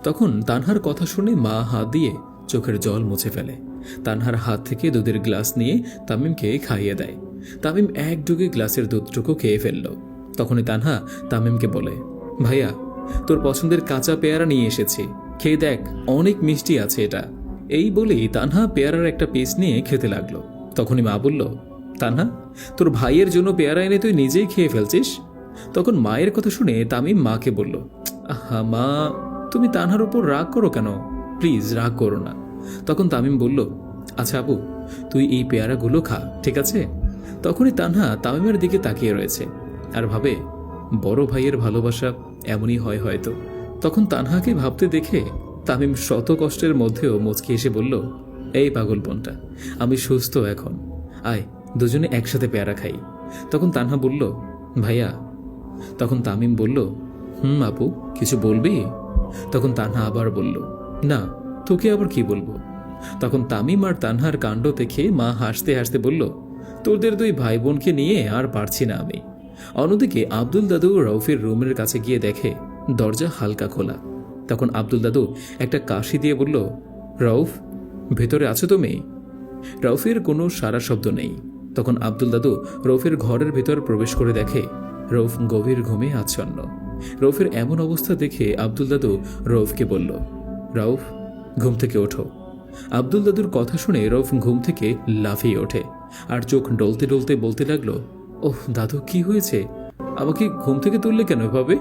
তখন তানহার কথা শুনে মা হাত দিয়ে চোখের জল মুছে ফেলে। তানহার হাত থেকে দুধের গ্লাস নিয়ে তামিমকে খাইয়ে দেয়। তামিম এক ঢুকে গ্লাসের দুধটুকু খেয়ে ফেলল। তখনই তানহা তামিমকে বলে, ভাইয়া তোর পছন্দের কাঁচা পেয়ারা নিয়ে এসেছি, খেয়ে দেখ, অনেক মিষ্টি আছে এটা। এই বলেই তানহা পেয়ারার একটা পিস নিয়ে খেতে লাগলো। তখনই মা বলল, তানহা তোর ভাইয়ের জন্য পেয়ারা এনে তুই নিজেই খেয়ে ফেলছিস? তখন মায়ের কথা শুনে তামিম মাকে বলল, আহা মা, তুমি তানহার উপর রাগ করো কেন? প্লিজ রাগ করো না। তখন তামিম বলল, আচ্ছা আবু, তুই এই পেয়ারাগুলো খা, ঠিক আছে? তখনই তানহা তামিমের দিকে তাকিয়ে রয়েছে আর ভাবে, বড় ভাইয়ের ভালোবাসা এমনই হয় হয়তো। তখন তানহাকে ভাবতে দেখে তামিম শত কষ্টের মধ্যেও মুচকি এসে বলল, এই পাগলপনটা, আমি সুস্থ এখন, আয় দুজনে একসাথে পেয়ারা খাই। তখন তানহা বলল, ভাইয়া। তখন তামিম বলল, আপু কিছু বলবি? তখন তানহা আবার বলল, না, তোকে আবার কি বলবো? তখন তামিম আর তানহার কাণ্ড দেখে মা হাসতে হাসতে বলল, তোদের দুই ভাই বোনকে নিয়ে আর পারছি না আমি। অন্যদিকে আব্দুল দাদু রউফের রুমের কাছে গিয়ে দেখে দরজা হালকা খোলা। তখন আব্দুল দাদু একটা কাশি দিয়ে বলল, রউফ ভেতরে আছো তুমি? রউফের কোনো সারা শব্দ নেই। তখন আব্দুল দাদু রউফের ঘরের ভেতর প্রবেশ করে দেখে রউফ গভীর ঘুমে আচ্ছন্ন। রউফের এমন অবস্থা দেখে আব্দুল দাদু রউফকে বলল, রউফ ঘুম থেকে ওঠো। আব্দুল দাদুর কথা শুনে রউফ ঘুম থেকে লাফিয়ে ওঠে আর চোখ ডলতে ডলতে বলতে লাগলো, ওহ দাদু কি হয়েছে? আমাকে ঘুম থেকে তুললে কেন এভাবে?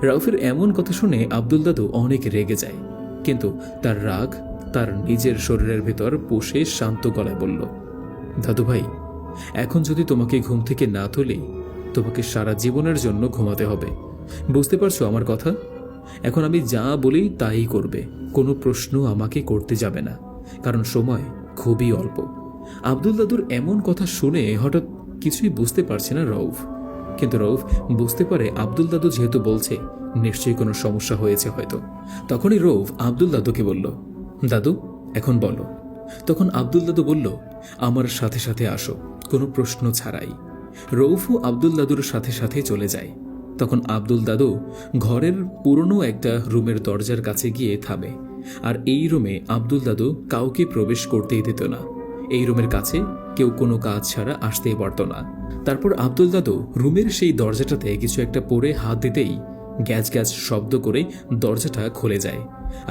রউফের এমন কথা শুনে আব্দুল দাদু অনেক রেগে যায়, কিন্তু তার রাগ তার নিজের শরীরের ভেতর পুষে শান্ত গলায় বলল, দাদু ভাই, এখন যদি তোমাকে ঘুম থেকে না তুলি তোমাকে সারা জীবনের জন্য ঘুমাতে হবে। বুঝতে পারছো আমার কথা? এখন আমি যা বলি তাই করবে, কোনো প্রশ্ন আমাকে করতে যাবে না, কারণ সময় খুবই অল্প। আব্দুল দাদুর এমন কথা শুনে হঠাৎ কিছুই বুঝতে পারছে না রউফ, কিন্তু রউফ বুঝতে পারে আব্দুল দাদু যেহেতু বলছে নিশ্চয়ই কোনো সমস্যা হয়েছে হয়তো। তখনই রউফ আব্দুল দাদুকে বলল, দাদু এখন বলো। তখন আব্দুল দাদু বলল, আমার সাথে সাথে আসো, কোনো প্রশ্ন ছাড়াই। রউফও আব্দুল দাদুর সাথে সাথে চলে যায়। তখন আব্দুল দাদু ঘরের পুরনো একটা রুমের দরজার কাছে গিয়ে থামে। আর এই রুমে আব্দুল দাদু কাউকে প্রবেশ করতেই দিত না। এই রুমের কাছে কেউ কোনো কাজ ছাড়া আসতেই পারত না। তারপর আব্দুল দাদু রুমের সেই দরজাটাতে কিছু একটা পরে হাত দিতেই গ্যাজ গ্যাজ শব্দ করে দরজাটা খুলে যায়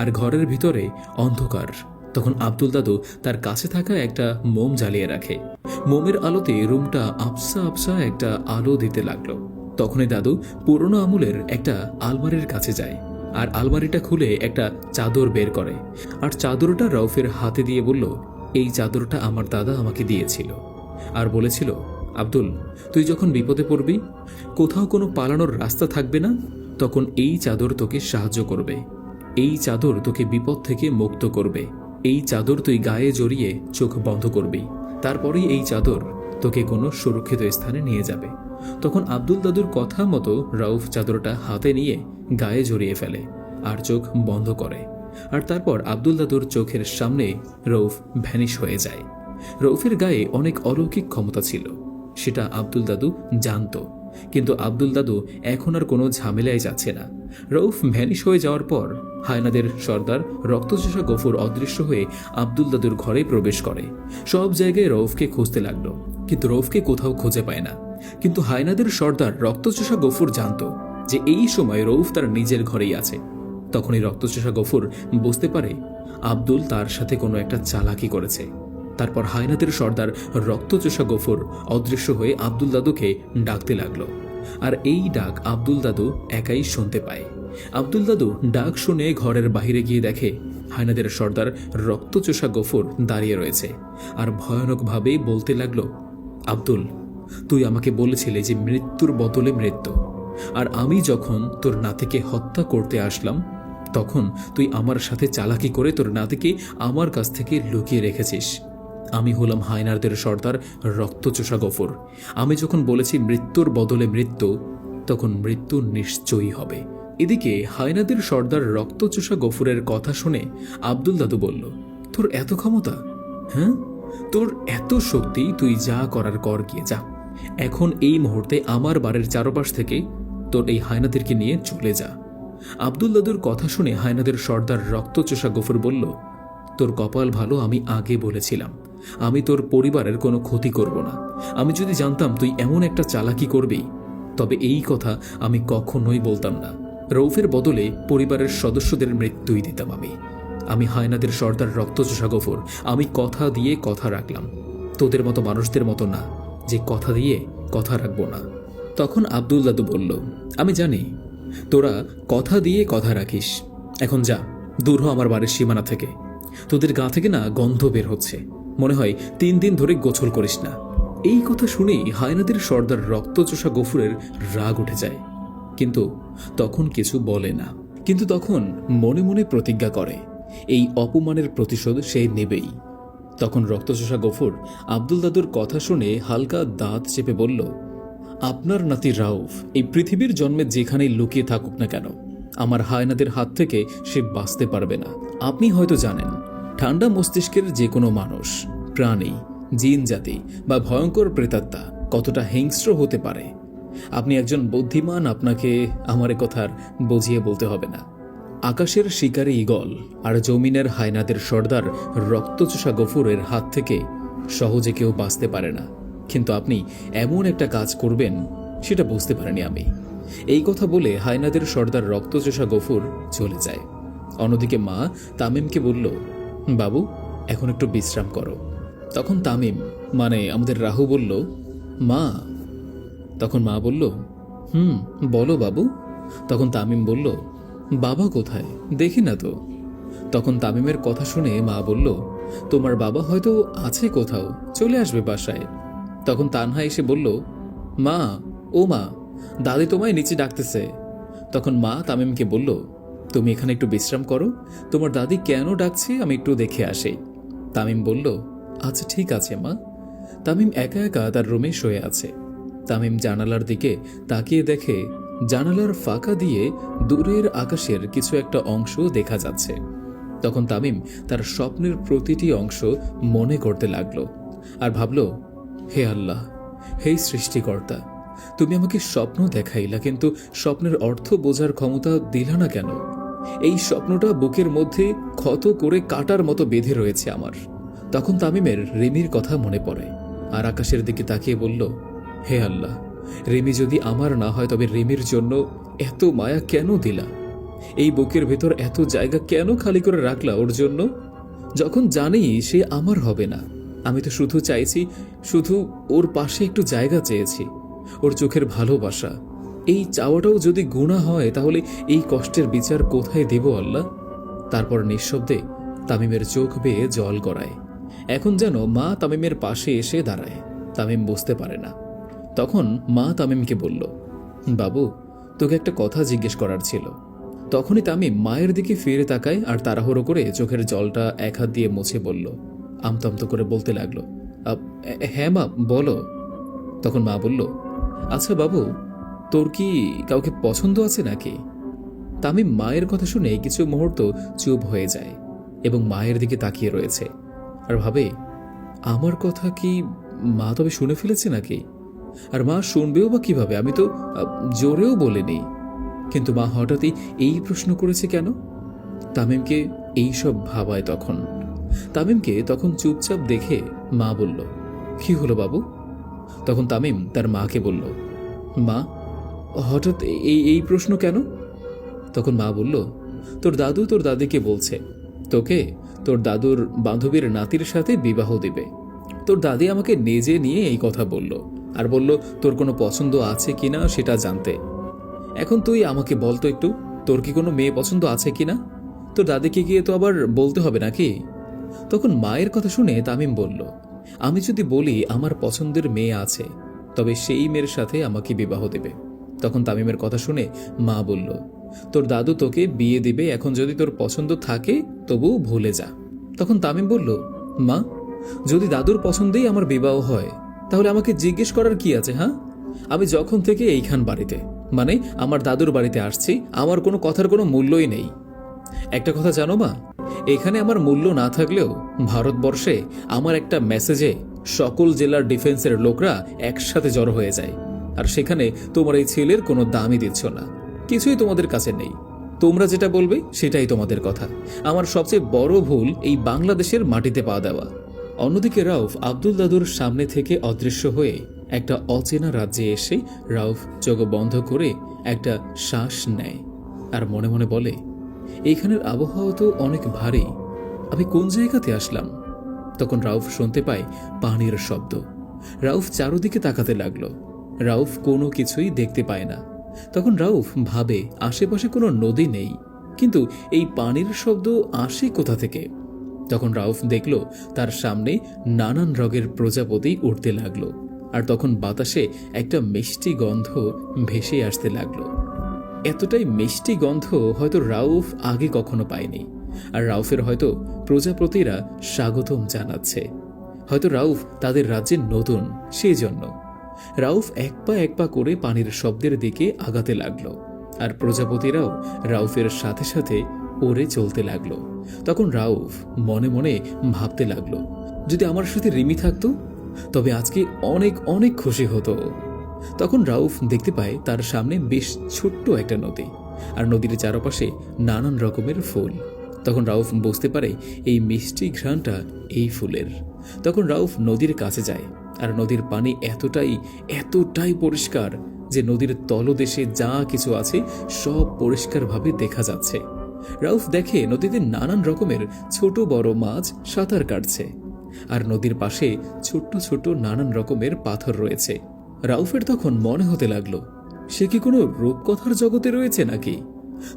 আর ঘরের ভিতরে অন্ধকার। তখন আব্দুল দাদু তার কাছে থাকা একটা মোম জ্বালিয়ে রাখে। মোমের আলোতে রুমটা আবসা আবসা একটা আলো দিতে লাগলো। তখনই দাদু পুরনো আমলের একটা আলমারির কাছে যায় আর আলমারিটা খুলে একটা চাদর বের করে আর চাদরটা রউফের হাতে দিয়ে বলল, এই চাদরটা আমার দাদা আমাকে দিয়েছিল আর বলেছিল, আব্দুল তুই যখন বিপদে পড়বি, কোথাও কোনো পালানোর রাস্তা থাকবে না, তখন এই চাদর তোকে সাহায্য করবে। এই চাদর তোকে বিপদ থেকে মুক্ত করবে। এই চাদর তুই গায়ে জড়িয়ে চোখ বন্ধ করবি, তারপরেই এই চাদর তোকে কোনো সুরক্ষিত স্থানে নিয়ে যাবে। তখন আব্দুল দাদুর কথা মতো রউফ চাদরটা হাতে নিয়ে গায়ে জড়িয়ে ফেলে আর চোখ বন্ধ করে। আর তারপর আব্দুল দাদুর চোখের সামনে রউফ ভ্যানিশ হয়ে যায়। রউফের গায়ে অনেক অলৌকিক ক্ষমতা ছিল, সেটা আব্দুল দাদু জানত, কিন্তু আব্দুল দাদু এখন আর কোনো ঝামেলায় যাচ্ছে না। রউফ ভ্যানিশ হয়ে যাওয়ার পর হায়নাদের সর্দার রক্তচোষা গফুর অদৃশ্য হয়ে আব্দুল দাদুর ঘরে প্রবেশ করে। সব জায়গায় রউফকে খুঁজতে লাগলো, কিন্তু রউফকে কোথাও খুঁজে পায় না। কিন্তু হায়নাদের সর্দার রক্তচোষা গফুর জানত যে এই সময় রউফ তার নিজের ঘরেই আছে। তখনই রক্তচোষা গফুর বুঝতে পারে আব্দুল তার সাথে কোনো একটা চালাকি করেছে। তারপর হায়নাদের সর্দার রক্তচোষা গফুর অদৃশ্য হয়ে আব্দুল দাদুকে ডাকতে লাগলো। আর এই ডাক আব্দুল দাদু একাই শুনতে পায়। আব্দুল দাদু ডাক শুনে ঘরের বাইরে গিয়ে দেখে হায়নাদের সর্দার রক্তচোষা গফুর দাঁড়িয়ে রয়েছে আর ভয়ানকভাবে বলতে লাগলো, আব্দুল তুই আমাকে বলেছিলে যে মৃত্যুর বদলে মৃত্যু, আর আমি যখন তোর নাতিকে হত্যা করতে আসলাম তখন তুই আমার সাথে চালাকি করে তোর নাতিকে আমার কাছ থেকে লুকিয়ে রেখেছিস। আমি হলাম হায়নারদের সর্দার রক্তচোষা গফুর। আমি যখন বলেছি মৃত্যুর বদলে মৃত্যু, তখন মৃত্যু নিশ্চয়ই হবে, এদিকে হায়নাদের সর্দার রক্তচোষা গফুরের কথা শুনে আব্দুল দাদু বলল, তোর এত ক্ষমতা? হ্যাঁ, তোর এত শক্তি, তুই যা করার কর গিয়ে যা। এখন এই মুহূর্তে আমার বাড়ির চারপাশ থেকে তোর এই হায়নাদেরকে নিয়ে চলে যা। আব্দুল দাদুর কথা শুনে হায়নাদের সর্দার রক্তচোষা গফুর বলল, তোর কপাল ভালো, আমি আগে বলেছিলাম আমি তোর পরিবারের কোনো ক্ষতি করব না। আমি যদি জানতাম তুই এমন একটা চালাকি করবি, তবে এই কথা আমি কখনোই বলতাম না। রৌফের বদলে পরিবারের সদস্যদের মৃত্যুই দিতাম আমি হায়নাদের সর্দার রক্তচোষা গফুর, আমি কথা দিয়ে কথা রাখলাম। তোদের মতো মানুষদের মতো না যে কথা দিয়ে কথা রাখবো না। তখন আব্দুল দাদু বলল, আমি জানি তোরা কথা দিয়ে কথা রাখিস। এখন যা, দূর হ আমার বাড়ির সীমানা থেকে। তোদের গা থেকে না গন্ধ বের হচ্ছে, মনে হয় 3 দিন ধরে গোসল করিস না। এই কথা শুনেই হায়নাদের সর্দার রক্তচোষা গফুরের রাগ উঠে যায়, কিন্তু তখন কিছু বলে না। কিন্তু তখন মনে মনে প্রতিজ্ঞা করে এই অপমানের প্রতিশোধ সে নেবেই। তখন রক্তচোষা গফুর আব্দুল দাদুর কথা শুনে হালকা দাঁত চেপে বলল, আপনার নাতি রাউফ এই পৃথিবীর জন্মে যেখানেই লুকিয়ে থাকুক না কেন, আমার হায়নাদের হাত থেকে সে বাঁচতে পারবে না। আপনি হয়তো জানেন ঠান্ডা মস্তিষ্কের যে কোনো মানুষ, প্রাণী, জিন জাতি বা ভয়ঙ্কর প্রেতাত্মা কতটা হিংস্র হতে পারে। আপনি একজন বুদ্ধিমান, আপনাকে আমার কথার বুঝিয়ে বলতে হবে না। আকাশের শিকারী ঈগল আর জমিনের হায়নাদের সর্দার রক্তচোষা গফুরের হাত থেকে সহজে কেউ বাঁচতে পারে না। কিন্তু আপনি এমন একটা কাজ করবেন সেটা বুঝতে পারিনি আমি। এই কথা বলে হায়নাদের সর্দার রক্তচোষা গফুর চলে যায়। অন্যদিকে মা তামিমকে বলল, বাবু এখন একটু বিশ্রাম করো। তখন তামিম মানে আমাদের রাহু বলল, মা। তখন মা বলল, বলো বাবু। তখন তামিম বলল, বাবা কোথায়, দেখি না তো। তখন তামিমের কথা শুনে মা বলল, তোমার বাবা হয়তো আছে কোথাও, চলে আসবে বাসায়। তখন তানহা এসে বলল, মা, ও মা, দাদি তোমায় নিচে ডাকতেছে। তখন মা তামিমকে বলল, তুমি এখানে একটু বিশ্রাম করো, তোমার দাদি কেন ডাকছে আমি একটু দেখে আসি। তামিম বলল, আচ্ছা ঠিক আছে মা। তামিম একা একা তার রুমে শুয়ে আছে। তামিম জানালার দিকে তাকিয়ে দেখে জানালার ফাঁকা দিয়ে দূরের আকাশের কিছু একটা অংশ দেখা যাচ্ছে। তখন তামিম তার স্বপ্নের প্রতিটি অংশ মনে করতে লাগলো আর ভাবল, হে আল্লাহ, হে সৃষ্টিকর্তা, তুমি আমাকে স্বপ্ন দেখাইলা, কিন্তু স্বপ্নের অর্থ বোঝার ক্ষমতা দিলা না কেন? এই স্বপ্নটা বুকের মধ্যে ক্ষত করে কাটার মতো বেঁধে রয়েছে আমার। তখন তামিমের রিমির কথা মনে পড়ে আর আকাশের দিকে তাকিয়ে বলল, হে আল্লাহ, রিমি যদি আমার না হয় তবে রিমির জন্য এত মায়া কেন দিলা? এই বুকের ভেতর এত জায়গা কেন খালি করে রাখলা ওর জন্য, যখন জানি সে আমার হবে না? আমি তো শুধু চাইছি, শুধু ওর পাশে একটু জায়গা চেয়েছি, ওর চোখের ভালোবাসা। এই চাওয়াটাও যদি গুনাহ হয় তাহলে এই কষ্টের বিচার কোথায় দেব আল্লাহ? তারপর নিঃশব্দে তামিমের চোখ বেয়ে জল গড়ায়। এখন যেন মা তামিমের পাশে এসে দাঁড়ায়। তামিম বুঝতে পারে না। তখন মা তামিমকে বলল, বাবু, তোকে একটা কথা জিজ্ঞেস করার ছিল। তখনই তামিম মায়ের দিকে ফিরে তাকায় আর তাড়াহুড়ো করে চোখের জলটা এক হাত দিয়ে মুছে বলল, আমতামতো করে বলতে লাগলো, হ্যাঁ মা, বলো। তখন মা বলল, আচ্ছা বাবু, তোর কি কাউকে পছন্দ আছে নাকি? তামিম মায়ের কথা শুনে কিছু মুহূর্ত চুপ হয়ে যায় এবং মায়ের দিকে তাকিয়ে রয়েছে আর ভাবে, আমার কথা কি মা তবে শুনে ফেলেছে নাকি? আর মা শুনবেও বা কিভাবে? আমি তো জোরেও বলিনি। কিন্তু মা হঠাৎই এই প্রশ্ন করেছে কেন? তামিমকে এইসব ভাবায়। তামিমকে তখন চুপচাপ দেখে মা বলল, কি হলো বাবু? তখন তামিম তার মাকে বলল, মা, হঠাৎ এই প্রশ্ন কেন? তখন মা বলল, তোর দাদু তোর দাদিকে বলছে তোকে তোর দাদুর বান্ধবীর নাতির সাথে বিবাহ দিবে। তোর দাদি আমাকে নিজে নিয়ে এই কথা বলল আর বলল তোর কোনো পছন্দ আছে কিনা সেটা জানতে। এখন তুই আমাকে বলতো একটু, তোর কি কোনো মেয়ে পছন্দ আছে কিনা? তোর দাদিকে গিয়ে তো আবার বলতে হবে নাকি? তখন মায়ের কথা শুনে তামিম বলল, আমি যদি বলি আমার পছন্দের মেয়ে আছে তবে সেই মেয়ের সাথে আমাকে বিবাহ দেবে। তখন তামিমের কথা শুনে মা বলল, তোর দাদু তোকে বিয়ে দিবে, এখন যদি তোর পছন্দ থাকে তবু ভুলে যা। তখন তামিম বলল, মা, যদি দাদুর পছন্দেই আমার বিবাহ হয় তাহলে আমাকে জিজ্ঞেস করার কি আছে? হ্যাঁ, আমি যখন থেকে এইখান বাড়িতে মানে আমার দাদুর বাড়িতে আসছি, আমার কোনো কথার কোনো মূল্যই নেই। একটা কথা জানো মা, এখানে আমার মূল্য না থাকলেও ভারতবর্ষে আমার একটা মেসেজে সকল জেলার ডিফেন্সের লোকরা একসাথে জড়ো হয়ে যায়। আর সেখানে তোমার এই ছেলের কোনো দামই দিচ্ছ না, কিছুই তোমাদের কাছে নেই। তোমরা যেটা বলবে সেটাই তোমাদের কথা। আমার সবচেয়ে বড় ভুল এই বাংলাদেশের মাটিতে পা দেওয়া। অন্যদিকে রাউফ আব্দুল দাদুর সামনে থেকে অদৃশ্য হয়ে একটা অচেনা রাজ্যে এসে রাউফ চোখ বন্ধ করে একটা শ্বাস নেয় আর মনে মনে বলে, এইখানের আবহাওয়া তো অনেক ভারী, আমি কোন জায়গাতে আসলাম? তখন রাউফ শুনতে পায় পানির শব্দ। রাউফ চারদিকে তাকাতে লাগলো। রাউফ কোনো কিছুই দেখতে পায় না। তখন রাউফ ভাবে আশেপাশে কোনো নদী নেই, কিন্তু এই পানির শব্দ আসে কোথা থেকে? তখন রাউফ দেখল তার সামনে নানান রঙের প্রজাপতি উড়তে লাগলো, আর তখন বাতাসে একটা মিষ্টি গন্ধ ভেসে আসতে লাগলো। এতটাই মিষ্টি গন্ধ হয়তো রাউফ আগে কখনো পায়নি। আর রাউফের হয়তো প্রজাপতিরা স্বাগতম জানাচ্ছে, হয়তো রাউফ তাদের রাজ্যে নতুন, সেই জন্য। রাউফ এক পা করে পানির শব্দের দিকে আগাতে লাগলো, আর প্রজাপতিরাও রাউফের সাথে সাথে ওরে চলতে লাগলো। তখন রাউফ মনে মনে ভাবতে লাগলো, যদি আমার সাথে রিমি থাকতো তবে আজকে অনেক অনেক খুশি হতো। তখন রাউফ দেখতে পায় তার সামনে বেশ ছোট্ট একটা নদী, আর নদীর চারপাশে নানান রকমের ফুল। তখন রাউফ বুঝতে পারে এই মিষ্টি ঘ্রাণটা এই ফুলের। তখন রাউফ নদীর কাছে যায়, আর নদীর পানি এতটাই পরিষ্কার যে নদীর তলদেশে যা কিছু আছে সব পরিষ্কারভাবে দেখা যাচ্ছে। রাউফ দেখে নদীতে নানান রকমের ছোট বড় মাছ সাঁতার কাটছে, আর নদীর পাশে ছোট্ট ছোট্ট নানান রকমের পাথর রয়েছে। রাউফের তখন মনে হতে লাগলো, সে কি কোনো রূপকথার জগতে রয়েছে নাকি?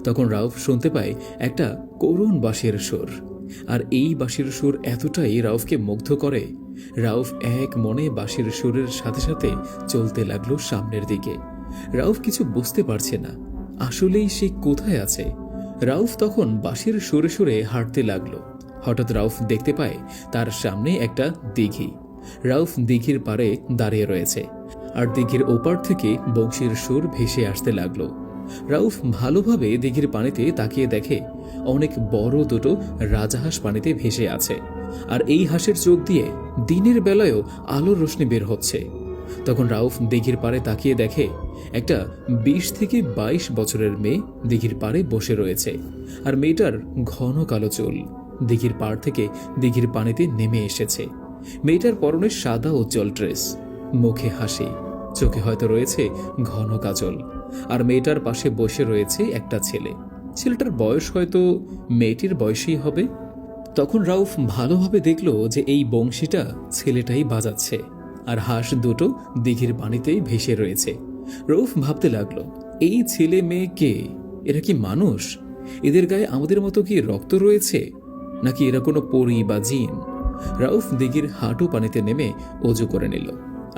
তখন রাউফ শুনতে পায় একটা করুণ বাঁশির সুর, আর এই বাঁশির সুর এতটাই রাউফকে মুগ্ধ করে। রাউফ এক মনে বাঁশির সুরের সাথে সাথে চলতে লাগলো সামনের দিকে। রাউফ কিছু বুঝতে পারছে না, আসলেই সে কোথায় আছে। রাউফ তখন বাঁশির সুরে সুরে হাঁটতে লাগলো। হঠাৎ রাউফ দেখতে পায় তার সামনে একটা দিঘি। রাউফ দিঘির পাড়ে দাঁড়িয়ে রয়েছে, আর দিঘির ওপার থেকে বংশীর সুর ভেসে আসতে লাগলো। রাউফ ভালোভাবে দিঘির পানিতে তাকিয়ে দেখে অনেক বড় দুটো রাজাহাঁস পানিতে ভেসে আছে, আর এই হাঁসের চোখ দিয়ে দিনের বেলায়ও আলোর রোশনি বের হচ্ছে। তখন রাউফ দিঘির পাড়ে তাকিয়ে দেখে একটা 20 থেকে 22 বছরের মেয়ে দিঘির পাড়ে বসে রয়েছে, আর মেয়েটার ঘন কালো চুল দিঘির পাড় থেকে দিঘির পানিতে নেমে এসেছে। মেয়েটার পরনে সাদা উজ্জ্বল ড্রেস, মুখে হাসি, চোখে হয়তো রয়েছে ঘন কাজল। আর মেয়েটার পাশে বসে রয়েছে একটা ছেলে। ছেলেটার বয়স হয়তো মেয়েটির বয়সই হবে। তখন রাউফ ভালোভাবে দেখল যে এই বংশীটা ছেলেটাই বাজাচ্ছে, আর হাঁস দুটো দিঘির পানিতে ভেসে রয়েছে। রাউফ ভাবতে লাগলো, এই ছেলে মেয়ে কে? এরা কি মানুষ? এদের গায়ে আমাদের মতো কি রক্ত রয়েছে, নাকি এরা কোনো পরী বা জিন? রাউফ দিঘির হাঁটু পানিতে নেমে অজু করে নিল,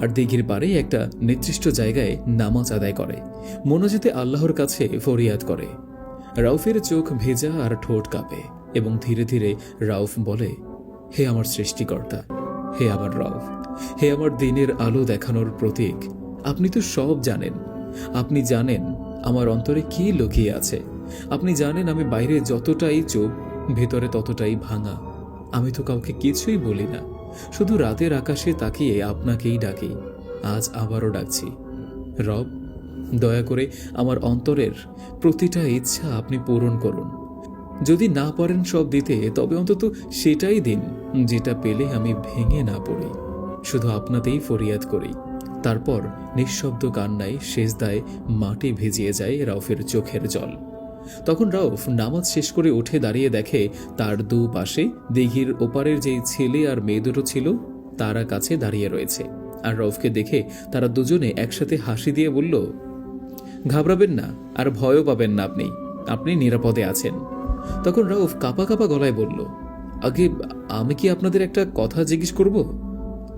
আর দিঘির পাড়ে একটা নির্দিষ্ট জায়গায় নামাজ আদায় করে, মোনাজাতে আল্লাহর কাছে ফরিয়াদ করে। রাউফের চোখ ভেজা আর ঠোঁট কাঁপে, এবং ধীরে ধীরে রাউফ বলে, হে আমার সৃষ্টিকর্তা, হে আমার রাউফ, হে আমার দিনের আলো দেখানোর প্রতীক, আপনি তো সব জানেন। আপনি জানেন আমার অন্তরে কি লুকিয়ে আছে। আপনি জানেন আমি বাইরে যতটাই চুপ, ভেতরে ততটাই ভাঙা। আমি তো কাউকে কিছুই বলি না, শুধু রাতের আকাশে তাকিয়ে আপনাকেই ডাকি। আজ আবারও ডাকছি। রব, দয়া করে আমার অন্তরের প্রতিটা ইচ্ছা আপনি পূরণ করুন। যদি না পারেন সব দিতে, তবে অন্তত সেটাই দিন যেটা পেলে আমি ভেঙে না পড়ি। শুধু আপনাতেই ফরিয়াদ করি। তারপর নিঃশব্দ কান্নায় সেজদায় মাটি ভিজিয়ে যায় রাউফের চোখের জল। তখন রাউফ নামাজ শেষ করে উঠে দাঁড়িয়ে দেখে তার দুপাশে দিঘির ওপারের যেই ছেলে আর মেয়ে দুটো ছিল তারা কাছে দাঁড়িয়ে রয়েছে। আর রাউফকে দেখে তারা দুজনে একসাথে হাসি দিয়ে বলল, ঘাবড়াবেন না, আর ভয়ও পাবেন না, আপনি নিরাপদে আছেন। তখন রাউফ কাঁপা কাঁপা গলায় বলল, আগে আমি কি আপনাদের একটা কথা জিজ্ঞেস করব?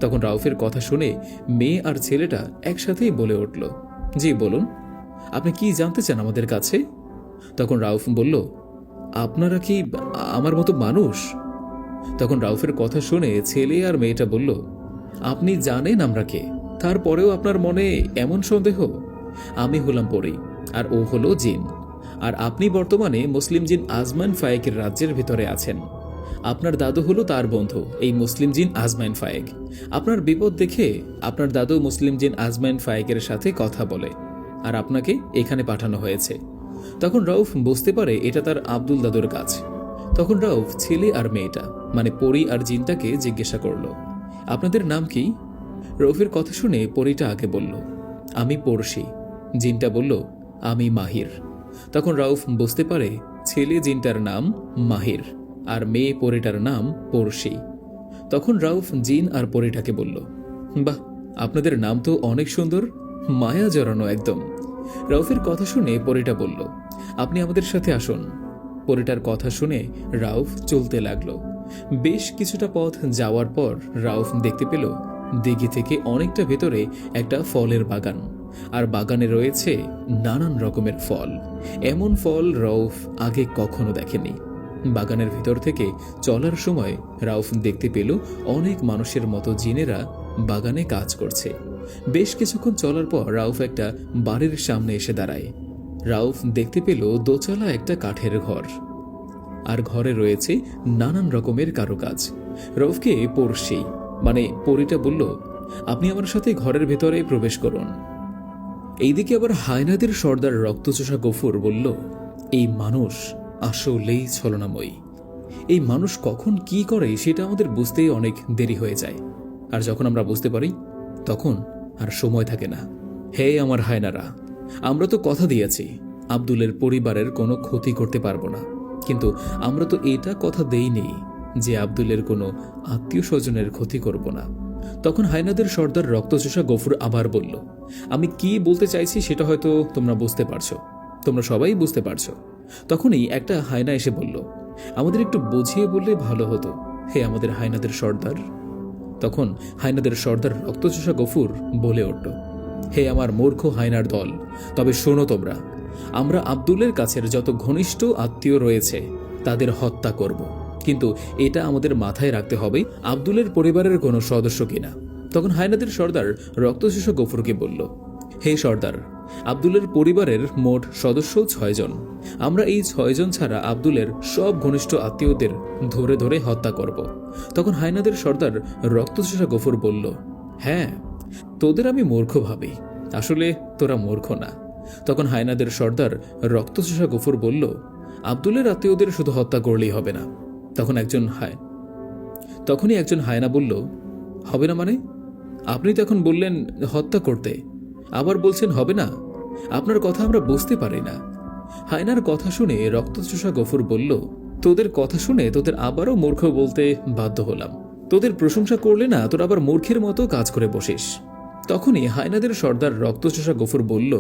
তখন রাউফের কথা শুনে মেয়ে আর ছেলেটা একসাথেই বলে উঠল, জি বলুন, আপনি কি জানতে চান আমাদের কাছে? তখন রাউফ বলল, আপনারা কি আমার মতো মানুষ? তখন রাউফের কথা শুনে ছেলে আর মেয়েটা বলল, আপনি জানেন আমরা কে, তারপরেও আপনার মনে এমন সন্দেহ? আমি হলাম পরী, আর ও হলো জিন। আর আপনি বর্তমানে মুসলিম জিন আজমান ফায়েকের রাজ্যের ভিতরে আছেন। আপনার দাদু হলো তার বন্ধু এই মুসলিম জিন আজমাইন ফায়েক। আপনার বিপদ দেখে আপনার দাদু মুসলিম জিন আজমাইন ফায়েকের সাথে কথা বলে আর আপনাকে এখানে পাঠানো হয়েছে। তখন রাউফ বুঝতে পারে এটা তার আব্দুল দাদুর কাজ। তখন রাউফ ছেলে আর মেয়েটা মানে পরি আর জিনটাকে জিজ্ঞাসা করল, আপনাদের নাম কি? রৌফের কথা শুনে পরিটা আগে বলল, আমি পড়শি। জিনটা বলল, আমি মাহির। তখন রাউফ বুঝতে পারে ছেলে জিনটার নাম মাহির আর মেয়ে পরিটার নাম পড়শি। তখন রাউফ জিন আর পরিটাকে বলল, বাহ, আপনাদের নাম তো অনেক সুন্দর, মায়া জড়ানো একদম। রাউফের কথা শুনে পরিটা বলল, আপনি আমাদের সাথে আসুন। পরিটার কথা শুনে রাউফ চলতে লাগলো। বেশ কিছুটা পথ যাওয়ার পর রাউফ দেখতে পেল দিঘি থেকে অনেকটা ভেতরে একটা ফলের বাগান, আর বাগানে রয়েছে নানান রকমের ফল। এমন ফল রাউফ আগে কখনো দেখেনি। বাগানের ভিতর থেকে চলার সময় রাউফ দেখতে পেল অনেক মানুষের মতো জিনেরা বাগানে কাজ করছে। বেশ কিছুক্ষণ চলার পর রাউফ একটা বাড়ির সামনে এসে দাঁড়ায়। রাউফ দেখতে পেল দোতলা একটা কাঠের ঘর, আর ঘরে রয়েছে নানান রকমের কারুকাজ। রাউফকে পড়শি মানে পরিটা বলল, আপনি আমার সাথে ঘরের ভেতরে প্রবেশ করুন। এইদিকে আবার হায়নাদের সর্দার রক্তচোষা গফুর বলল, এই মানুষ আসলেই ছলনাময়ী। এই মানুষ কখন কি করে সেটা আমাদের বুঝতে অনেক দেরি হয়ে যায়, আর যখন আমরা বুঝতে পারি তখন আর সময় থাকে না। হে আমার হায়নারা, আমরা তো কথা দিয়েছি আব্দুলের পরিবারের কোনো ক্ষতি করতে পারবো না, কিন্তু আমরা তো এটা কথা দেইনি যে আব্দুলের কোনো আত্মীয় স্বজনের ক্ষতি করব না। তখন হায়নাদের সর্দার রক্তচোষা গফুর আবার বলল, আমি কি বলতে চাইছি সেটা হয়তো তোমরা বুঝতে পারছো, তোমরা সবাই বুঝতে পারছো। তখনই একটা হায়না এসে বলল, আমাদের একটু বুঝিয়ে বললে ভালো হতো হে আমাদের হায়নাদের সর্দার। তখন হায়নাদের সর্দার রক্তচোষা গফুর বলে উঠল, হে আমার মূর্খ হায়নার দল, তবে শোনো তোমরা, আমরা আব্দুলের কাছের যত ঘনিষ্ঠ আত্মীয় রয়েছে তাদের হত্যা করব, কিন্তু এটা আমাদের মাথায় রাখতে হবে আব্দুলের পরিবারের কোনো সদস্য কিনা। তখন হায়নাদের সর্দার রক্তচোষা গফুরকে বলল, হে সর্দার, আব্দুলের পরিবারের মোট সদস্য 6 জন। আমরা এই 6 জন ছাড়া আব্দুলের সব ঘনিষ্ঠ আত্মীয়দের ধরে ধরে হত্যা করব। তখন হায়নাদের সর্দার রক্তচোষা গফুর বলল, হ্যাঁ, তোদের আমি মূর্খ ভাবি, আসলে তোরা মূর্খ না। তখন হায়নাদের সর্দার রক্তচোষা গফুর বলল, আব্দুলের আত্মীয়দের শুধু হত্যা করলেই হবে না। তখনই একজন হায়না বলল, হবে না মানে? আপনি তো এখন বললেন হত্যা করতে, আবার বলছেন হবে না? আপনার কথা আমরা বুঝতে পারি না। হায়নার কথা শুনে রক্তচোষা গফুর বলল, তোদের কথা শুনে তোদের আবারও মূর্খ বলতে বাধ্য হলাম। তোদের প্রশংসা করলে না তোর আবার মূর্খের মতো কাজ করে বসিস। তখনই হায়নাদের সর্দার রক্তচোষা গফুর বলল,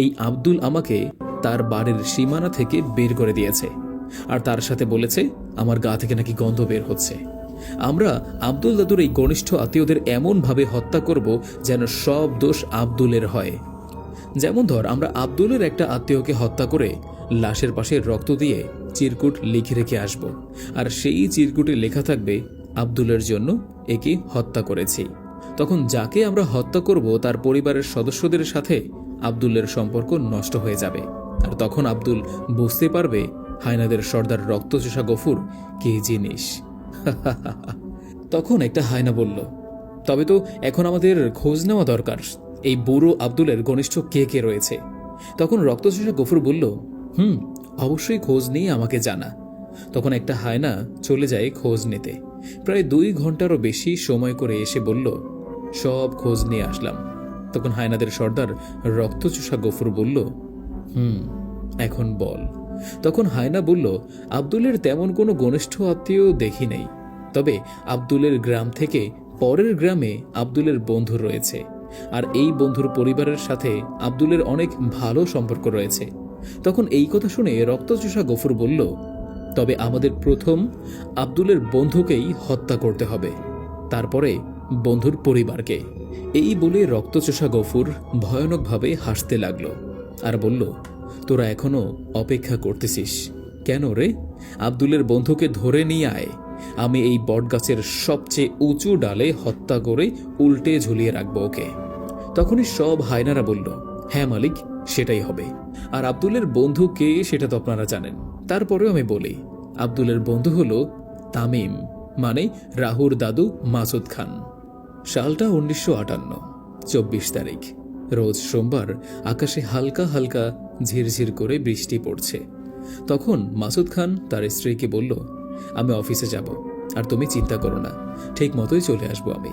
এই আব্দুল আমাকে তার বাড়ির সীমানা থেকে বের করে দিয়েছে, আর তার সাথে বলেছে আমার গা থেকে নাকি গন্ধ বের হচ্ছে। আমরা আব্দুল দাদুর এই ঘনিষ্ঠ আত্মীয়দের এমনভাবে হত্যা করব যেন সব দোষ আব্দুলের হয়। যেমন ধর, আমরা আব্দুলের একটা আত্মীয়কে হত্যা করে লাশের পাশে রক্ত দিয়ে চিরকুট লিখে রেখে আসব, আর সেই চিরকুটে লেখা থাকবে আব্দুলের জন্য একে হত্যা করেছি। তখন যাকে আমরা হত্যা করব তার পরিবারের সদস্যদের সাথে আব্দুলের সম্পর্ক নষ্ট হয়ে যাবে, আর তখন আব্দুল বুঝতে পারবে হায়নাদের সর্দার রক্তচোষা গফুর কে জিনিস। তখন একটা হায়না বলল, তবে তো এখন আমাদের খোঁজ নেওয়া দরকার, এই বুড়ো আব্দুলের ঘনিষ্ঠ কে কে রয়েছে। তখন রক্তচোষা গফুর বলল, অবশ্যই খোঁজ নিয়ে আমাকে জানা। তখন একটা হায়না চলে যায় খোঁজ নিতে। প্রায় 2 ঘন্টারও বেশি সময় করে এসে বলল, সব খোঁজ নিয়ে আসলাম। তখন হায়নাদের সর্দার রক্তচোষা গফুর বলল, এখন বল। তখন হায়না বলল, আব্দুলের তেমন কোনো ঘনিষ্ঠ আত্মীয় দেখি নেই, তবে আব্দুলের গ্রাম থেকে পরের গ্রামে আব্দুলের বন্ধু রয়েছে, আর এই বন্ধুর পরিবারের সাথে আব্দুলের অনেক ভালো সম্পর্ক রয়েছে। তখন এই কথা শুনে রক্তচোষা গফুর বলল, তবে আমাদের প্রথম আব্দুলের বন্ধুকেই হত্যা করতে হবে, তারপরে বন্ধুর পরিবারকে। এই বলে রক্তচোষা গফুর ভয়ানকভাবে হাসতে লাগল আর বলল, তোরা এখনো অপেক্ষা করতেছিস কেন রে? আব্দুলের বন্ধুকে ধরে নিয়ে আয়, আমি এই বটগাছের সবচেয়ে উঁচু ডালে হত্যা করে উল্টে ঝুলিয়ে রাখবো ওকে। তখনই সব হায়নারা বলল, হ্যাঁ মালিক, সেটাই হবে। আর আব্দুলের বন্ধু কে সেটা তো আপনারা জানেন, তারপরেও আমি বলি, আব্দুলের বন্ধু হলো তামিম, মানে রাহুর দাদু মাসুদ খান। সালটা 1958, 24 তারিখ, রোজ সোমবার। আকাশে হালকা হালকা ঝিরঝির করে বৃষ্টি পড়ছে। তখন মাসুদ খান তার স্ত্রীকে বলল, আমি অফিসে যাব, আর তুমি চিন্তা করো না, ঠিক মতোই চলে আসবো আমি।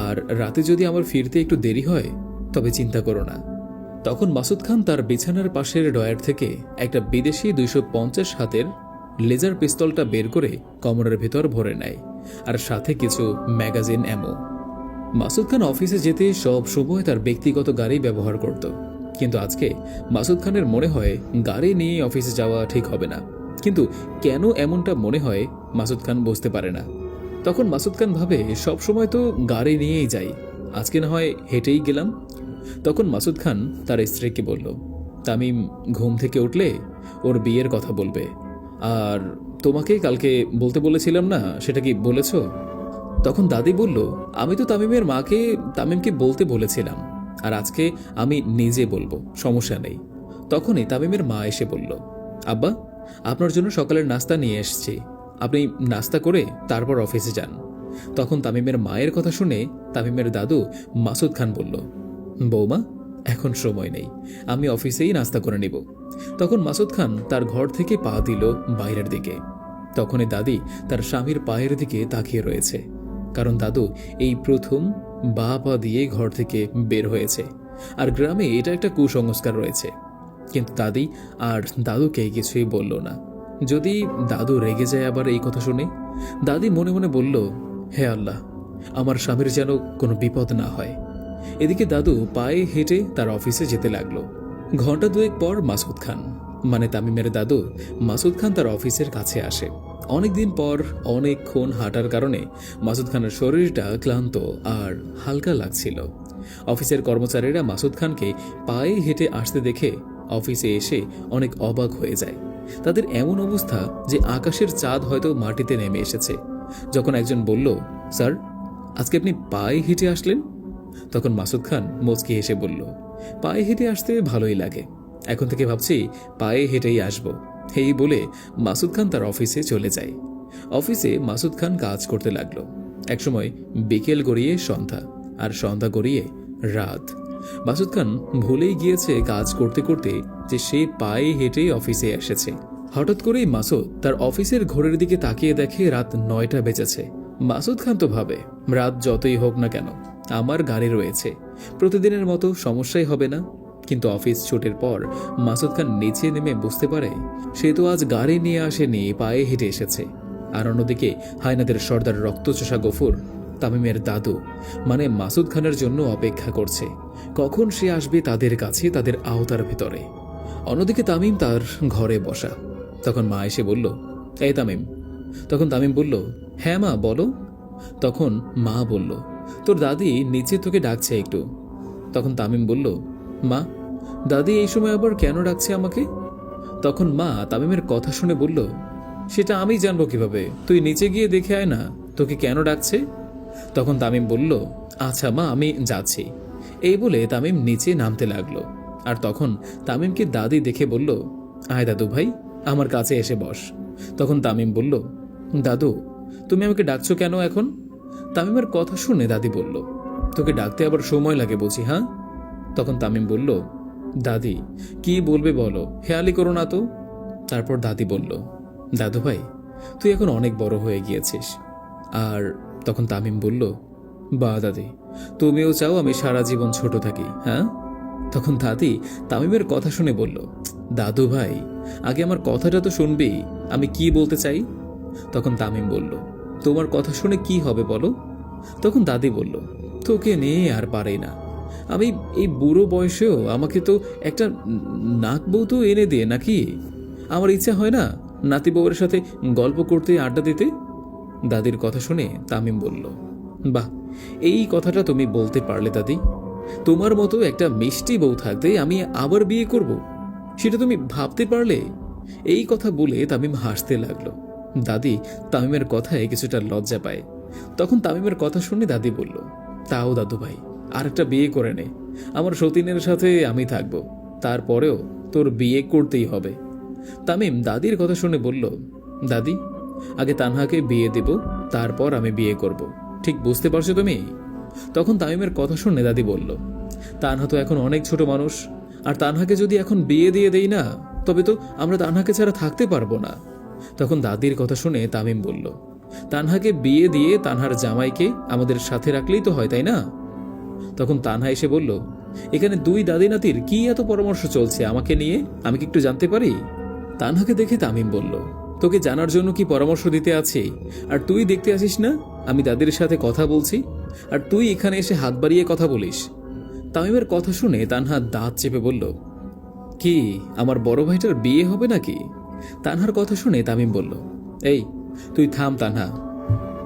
আর রাতে যদি আমার ফিরতে একটু দেরি হয় তবে চিন্তা করো না। তখন মাসুদ খান তার বিছানার পাশের ড্রয়ার থেকে একটা বিদেশি 250 হাতের লেজার পিস্তলটা বের করে কমরের ভেতর ভরে নেয়, আর সাথে কিছু ম্যাগাজিন অ্যামো। মাসুদ খান অফিসে যেতে সব সময় তার ব্যক্তিগত গাড়ি ব্যবহার করত, কিন্তু আজকে মাসুদ খানের মনে হয় গাড়ি নিয়ে অফিসে যাওয়া ঠিক হবে না। কিন্তু কেন এমনটা মনে হয় মাসুদ খান বুঝতে পারে না। তখন মাসুদ খান ভাবে, সব সময় তো গাড়ি নিয়েই যাই, আজকে না হয় হেঁটেই গেলাম। তখন মাসুদ খান তার স্ত্রীকে বলল, তামিম ঘুম থেকে উঠলে ওর বিয়ের কথা বলবে। আর তোমাকে কালকে বলতে বলেছিলাম না, সেটা কি বলেছ? তখন দাদি বলল, আমি তো তামিমের মাকে তামিমকে বলতে বলেছিলাম, আর আজকে আমি নিজে বলবো, সমস্যা নেই। তখনই তামিমের মা এসে বলল, আব্বা, আপনার জন্য সকালের নাস্তা নিয়ে এসেছি, আপনি নাস্তা করে তারপর অফিসে যান। তখন তামিমের মায়ের কথা শুনে তামিমের দাদু মাসুদ খান বলল, বৌমা, এখন সময় নেই, আমি অফিসেই নাস্তা করে নিব। তখন মাসুদ খান তার ঘর থেকে পা দিল বাইরের দিকে। তখনই দাদি তার স্বামীর পায়ের দিকে তাকিয়ে রয়েছে, কারণ দাদু এই প্রথম বা পা দিয়ে ঘর থেকে বের হয়েছে। আর গ্রামে এটা একটা কুসংস্কার রয়েছে। কিন্তু দাদি আর দাদুকে কিছুই বলল না। যদি দাদু রেগে যায় আবার এই কথা শুনে? দাদি মনে মনে বলল, হে আল্লাহ, আমার স্বামীর যেন কোনো বিপদ না হয়। এদিকে দাদু পায়ে হেঁটে তার অফিসে যেতে লাগলো। ঘন্টা দুয়েক পর মাসুদ খান, মানে তামিমের দাদু মাসুদ খান তার অফিসের কাছে আসে। অনেকদিন পর অনেকক্ষণ হাঁটার কারণে মাসুদ খানের শরীরটা ক্লান্ত আর হালকা লাগছিল। অফিসের কর্মচারীরা মাসুদ খানকে পায়ে হেঁটে আসতে দেখে অফিসে এসে অনেক অবাক হয়ে যায়। তাদের এমন অবস্থা যে আকাশের চাঁদ হয়তো মাটিতে নেমে এসেছে। যখন একজন বলল, স্যার, আজকে আপনি পায়ে হেঁটে আসলেন? তখন মাসুদ খান মুচকি হেসে বলল, পায়ে হেঁটে আসতে ভালোই লাগে, এখন থেকে ভাবছি পায়ে হেঁটেই আসব। এই বলে মাসুদ খান তার অফিসে চলে যায়। অফিসে মাসুদ খান কাজ করতে লাগলো। একসময় বিকেল গড়িয়ে সন্ধ্যা, আর সন্ধ্যা গড়িয়ে রাত। মাসুদ খান ভুলেই গিয়েছে কাজ করতে করতে যে সে পায়ে হেঁটেই অফিসে এসেছে। হঠাৎ করেই মাসুদ তার অফিসের ঘড়ির দিকে তাকিয়ে দেখে রাত 9টা বেজেছে। মাসুদ খান তো ভাবে, রাত যতই হোক না কেন আমার গাড়ি রয়েছে, প্রতিদিনের মতো সমস্যাই হবে না। কিন্তু অফিস ছুটির পর মাসুদ খান নিচে নেমে বুঝতে পারে সে তো আজ গাড়ি নিয়ে আসেনি, পায়ে হেঁটে এসেছে। আর অন্যদিকে হায়নাদের সর্দার রক্তচোষা গফুর, তামিমের দাদু, মানে মাসুদ খানের জন্য অপেক্ষা করছে কখন সে আসবে তাদের কাছে, তাদের আওতার ভিতরে। অন্যদিকে তামিম তার ঘরে বসা। তখন মা এসে বলল, এই তামিম। তখন তামিম বলল, হ্যাঁ মা, বলো। তখন মা বলল, তোর দাদি নিচে তোকে ডাকছে একটু। তখন তামিম বলল, মা, দাদি এই সময় আবার কেন ডাকছে আমাকে? তখন মা তামিমের কথা শুনে বলল, সেটা আমি জানবো কিভাবে, তুই নিচে গিয়ে দেখে আয় না তোকে কেন ডাকছে। তখন তামিম বলল, আচ্ছা মা, আমি যাচ্ছি। এই বলে তামিম নিচে নামতে লাগলো। আর তখন তামিমকে দাদি দেখে বলল, আয় দাদু ভাই, আমার কাছে এসে বস। তখন তামিম বলল, দাদু, তুমি আমাকে ডাকছো কেন এখন? তামিমের কথা শুনে দাদি বলল, তোকে ডাকতে আবার সময় লাগে বুঝি, হ্যাঁ? তখন তামিম বলল, দাদি কি বলবে বলো, হেয়ালি করো না তো। তারপর দাদি বলল, দাদু ভাই, তুই এখন অনেক বড় হয়ে গিয়েছিস। আর তখন তামিম বলল, বা দাদি, তুমিও চাও আমি সারা জীবন ছোট থাকি, হ্যাঁ? তখন দাদি তামিমের কথা শুনে বলল, দাদু ভাই, আগে আমার কথাটা তো শুনবি, আমি কি বলতে চাই। তখন তামিম বলল, তোমার কথা শুনে কি হবে বলো। তখন দাদি বলল, তোকে নিয়ে আর পারে না, আমি এই বুড়ো বয়সেও আমাকে তো একটা নাক বউ তো এনে দিয়ে নাকি? আমার ইচ্ছা হয় না নাতি বউয়ের সাথে গল্প করতে, আড্ডা দিতে? দাদির কথা শুনে তামিম বলল, বাহ, এই কথাটা তুমি বলতে পারলে দাদি। তোমার মতো একটা মিষ্টি বউ থাকতে আমি আবার বিয়ে করব, সেটা তুমি ভাবতে পারলে? এই কথা বলে তামিম হাসতে লাগলো। দাদি তামিমের কথায় কিছুটা লজ্জা পায়। তখন তামিমের কথা শুনে দাদি বলল, তাও দাদু ভাই, আর একটা বিয়ে করে নে, আমার সতীনের সাথে আমি থাকবো। তারপরেও তোর বিয়ে করতেই হবে। তামিম দাদির কথা শুনে বলল, দাদি, আগে তানহাকে বিয়ে দেব, তারপর আমি বিয়ে করব। ঠিক বুঝতে পারছো তুমি? তখন তামিমের কথা শুনে দাদি বলল, তানহা তো এখন অনেক ছোট মানুষ, আর তানহাকে যদি এখন বিয়ে দিয়ে দেই না, তবে তো আমরা তানহাকে ছাড়া থাকতে পারবো না। তখন দাদির কথা শুনে তামিম বলল, তানহাকে বিয়ে দিয়ে তানহার জামাইকে আমাদের সাথে রাখলেই তো হয়, তাই না? তখন তানহা এসে বলল, এখানে দুই দাদি নাতির কি এত পরামর্শ চলছে আমাকে নিয়ে, আমি কি একটু জানতে পারি? তানহাকে দেখে তামিম বলল, তোকে জানার জন্য কি পরামর্শ দিতে আছি? আর তুই দেখতে আসিস না আমি দাদির সাথে কথা বলছি, আর তুই এখানে এসে হাত বাড়িয়ে কথা বলিস? তামিমের কথা শুনে তানহা দাঁত চেপে বলল, কি আমার বড় ভাইটার বিয়ে হবে নাকি? তানহার কথা শুনে তামিম বলল, এই তুই থাম তানহা।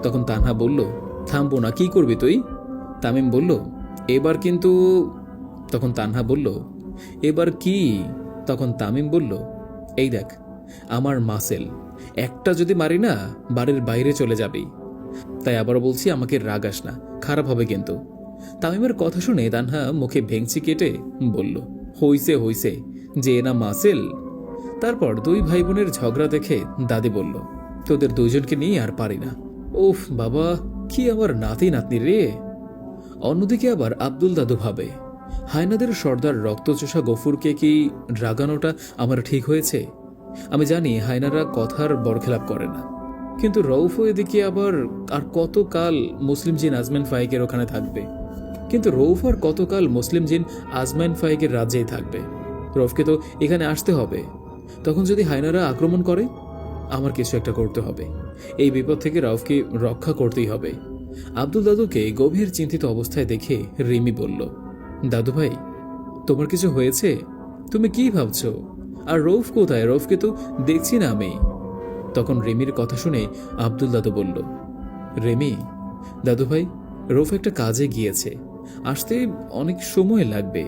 তখন তানহা বলল, থামবো না, কি করবি তুই? তামিম বলল, এবার কিন্তু। তখন তানহা বলল, এবার কি? তখন তামিম বলল, এই দেখ আমার মাসেল, একটা যদি মারি না বাড়ির বাইরে চলে যাবি। তাই আবারও বলছি, আমাকে রাগাস না, খারাপ হবে কিন্তু। তামিমের কথা শুনে তানহা মুখে ভেঙচি কেটে বলল, হইছে হইছে, যে না মাসেল। তারপর দুই ভাই বোনের ঝগড়া দেখে দাদি বলল, তোদের দুইজনকে নিয়ে আর পারি না। উফ বাবা, কি আমার নাতি নাতনি রে। অন্যদিকে আবার আব্দুল দাদু ভাবে, হায়নাদের সর্দার রক্তচোষা গফুরকে কি রাগানোটা আমার ঠিক হয়েছে? আমি জানি হায়নারা কথার বরখেলাপ করে না, কিন্তু রউফও এদিকে আবার আর কতকাল মুসলিম জিন আজমান ফাইকের ওখানে থাকবে? কিন্তু রউফ আর কতকাল মুসলিম জিন আজমান ফাইকের রাজ্যেই থাকবে? রউফকে তো এখানে আসতে হবে। তখন যদি হায়নারা আক্রমণ করে, আমার কিছু একটা করতে হবে। এই বিপদ থেকে রাউফকে রক্ষা করতেই হবে। আব্দুল দাদুকে গভীর চিন্তিত অবস্থায় দেখে রিমি বলল, দাদু ভাই, তোমার কিছু হয়েছে? তুমি কি ভাবছো? আর রউফ কোথায়? রউফকে তো দেখছি না আমি। তখন রিমির কথা শুনে আব্দুল দাদু বলল, রিমি, দাদু ভাই, রউফ একটা কাজে গিয়েছে, আসতে অনেক সময় লাগবে,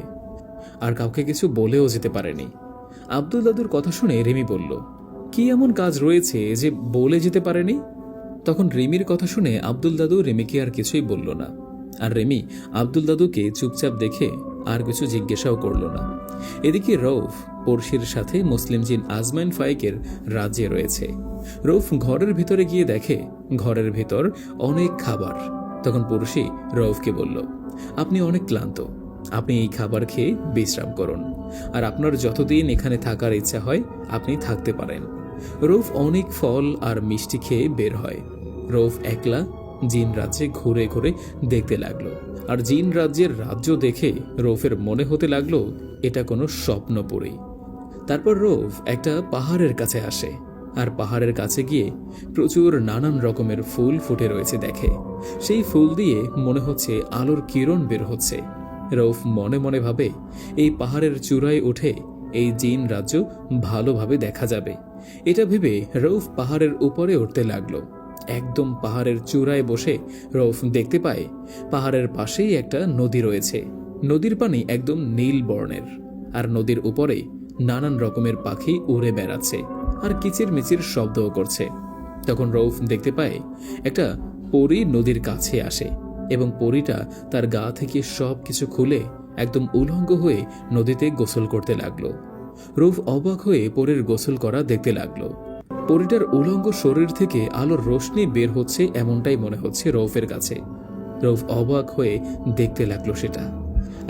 আর কাউকে কিছু বলেও যেতে পারেনি। আব্দুল দাদুর কথা শুনে রিমি বলল, কি এমন কাজ রয়েছে যে বলে যেতে পারেনি? তখন রিমির কথা শুনে আব্দুল দাদু রিমিকে আর কিছুই বলল না, আর রিমি আব্দুল দাদুকে চুপচাপ দেখে আর কিছু জিজ্ঞাসাও করল না। এদিকে রউফ পড়শির সাথে মুসলিম জিন আজমান ফাইকের রাজ্যে রয়েছে। রউফ ঘরের ভিতরে গিয়ে দেখে ঘরের ভিতর অনেক খাবার। তখন পড়শি রউফকে বলল, আপনি অনেক ক্লান্ত, আপনি এই খাবার খেয়ে বিশ্রাম করুন, আর আপনার যতদিন এখানে থাকার ইচ্ছা হয় আপনি থাকতে পারেন। রউফ অনেক ফল আর মিষ্টি খেয়ে বের হয়। রউফ একলা জিন রাজ্যে ঘুরে ঘুরে দেখতে লাগলো, আর জিন রাজ্যের রাজ্য দেখে রউফের মনে হতে লাগলো এটা কোনো স্বপ্নপুরী। তারপর রউফ একটা পাহাড়ের কাছে আসে, আর পাহাড়ের কাছে গিয়ে প্রচুর নানান রকমের ফুল ফুটে রয়েছে দেখে। সেই ফুল দিয়ে মনে হচ্ছে আলোর কিরণ বের হচ্ছে। রউফ মনে মনে ভাবে, এই পাহাড়ের চূড়ায় উঠে এই জিন রাজ্য ভালোভাবে দেখা যাবে। এটা ভেবে রউফ পাহাড়ের উপরে উঠতে লাগলো। একদম পাহাড়ের চূড়ায় বসে রউফ দেখতে পায় পাহাড়ের পাশেই একটা নদী রয়েছে। নদীর পানি একদম নীল বর্ণের, আর নদীর উপরে নানান রকমের পাখি উড়ে বেড়াচ্ছে আর কিচির মিচির শব্দও করছে। তখন রউফ দেখতে পায় একটা পরী নদীর কাছে আসে, এবং পরীটা তার গা থেকে সব কিছু খুলে একদম উলঙ্গ হয়ে নদীতে গোসল করতে লাগলো। রউফ অবাক হয়ে পরীর গোসল করা দেখতে লাগলো। পরীটার উলঙ্গ শরীর থেকে আলোর রোশনি বের হচ্ছে এমনটাই মনে হচ্ছে রউফের কাছে। রউফ অবাক হয়ে দেখতে লাগলো সেটা,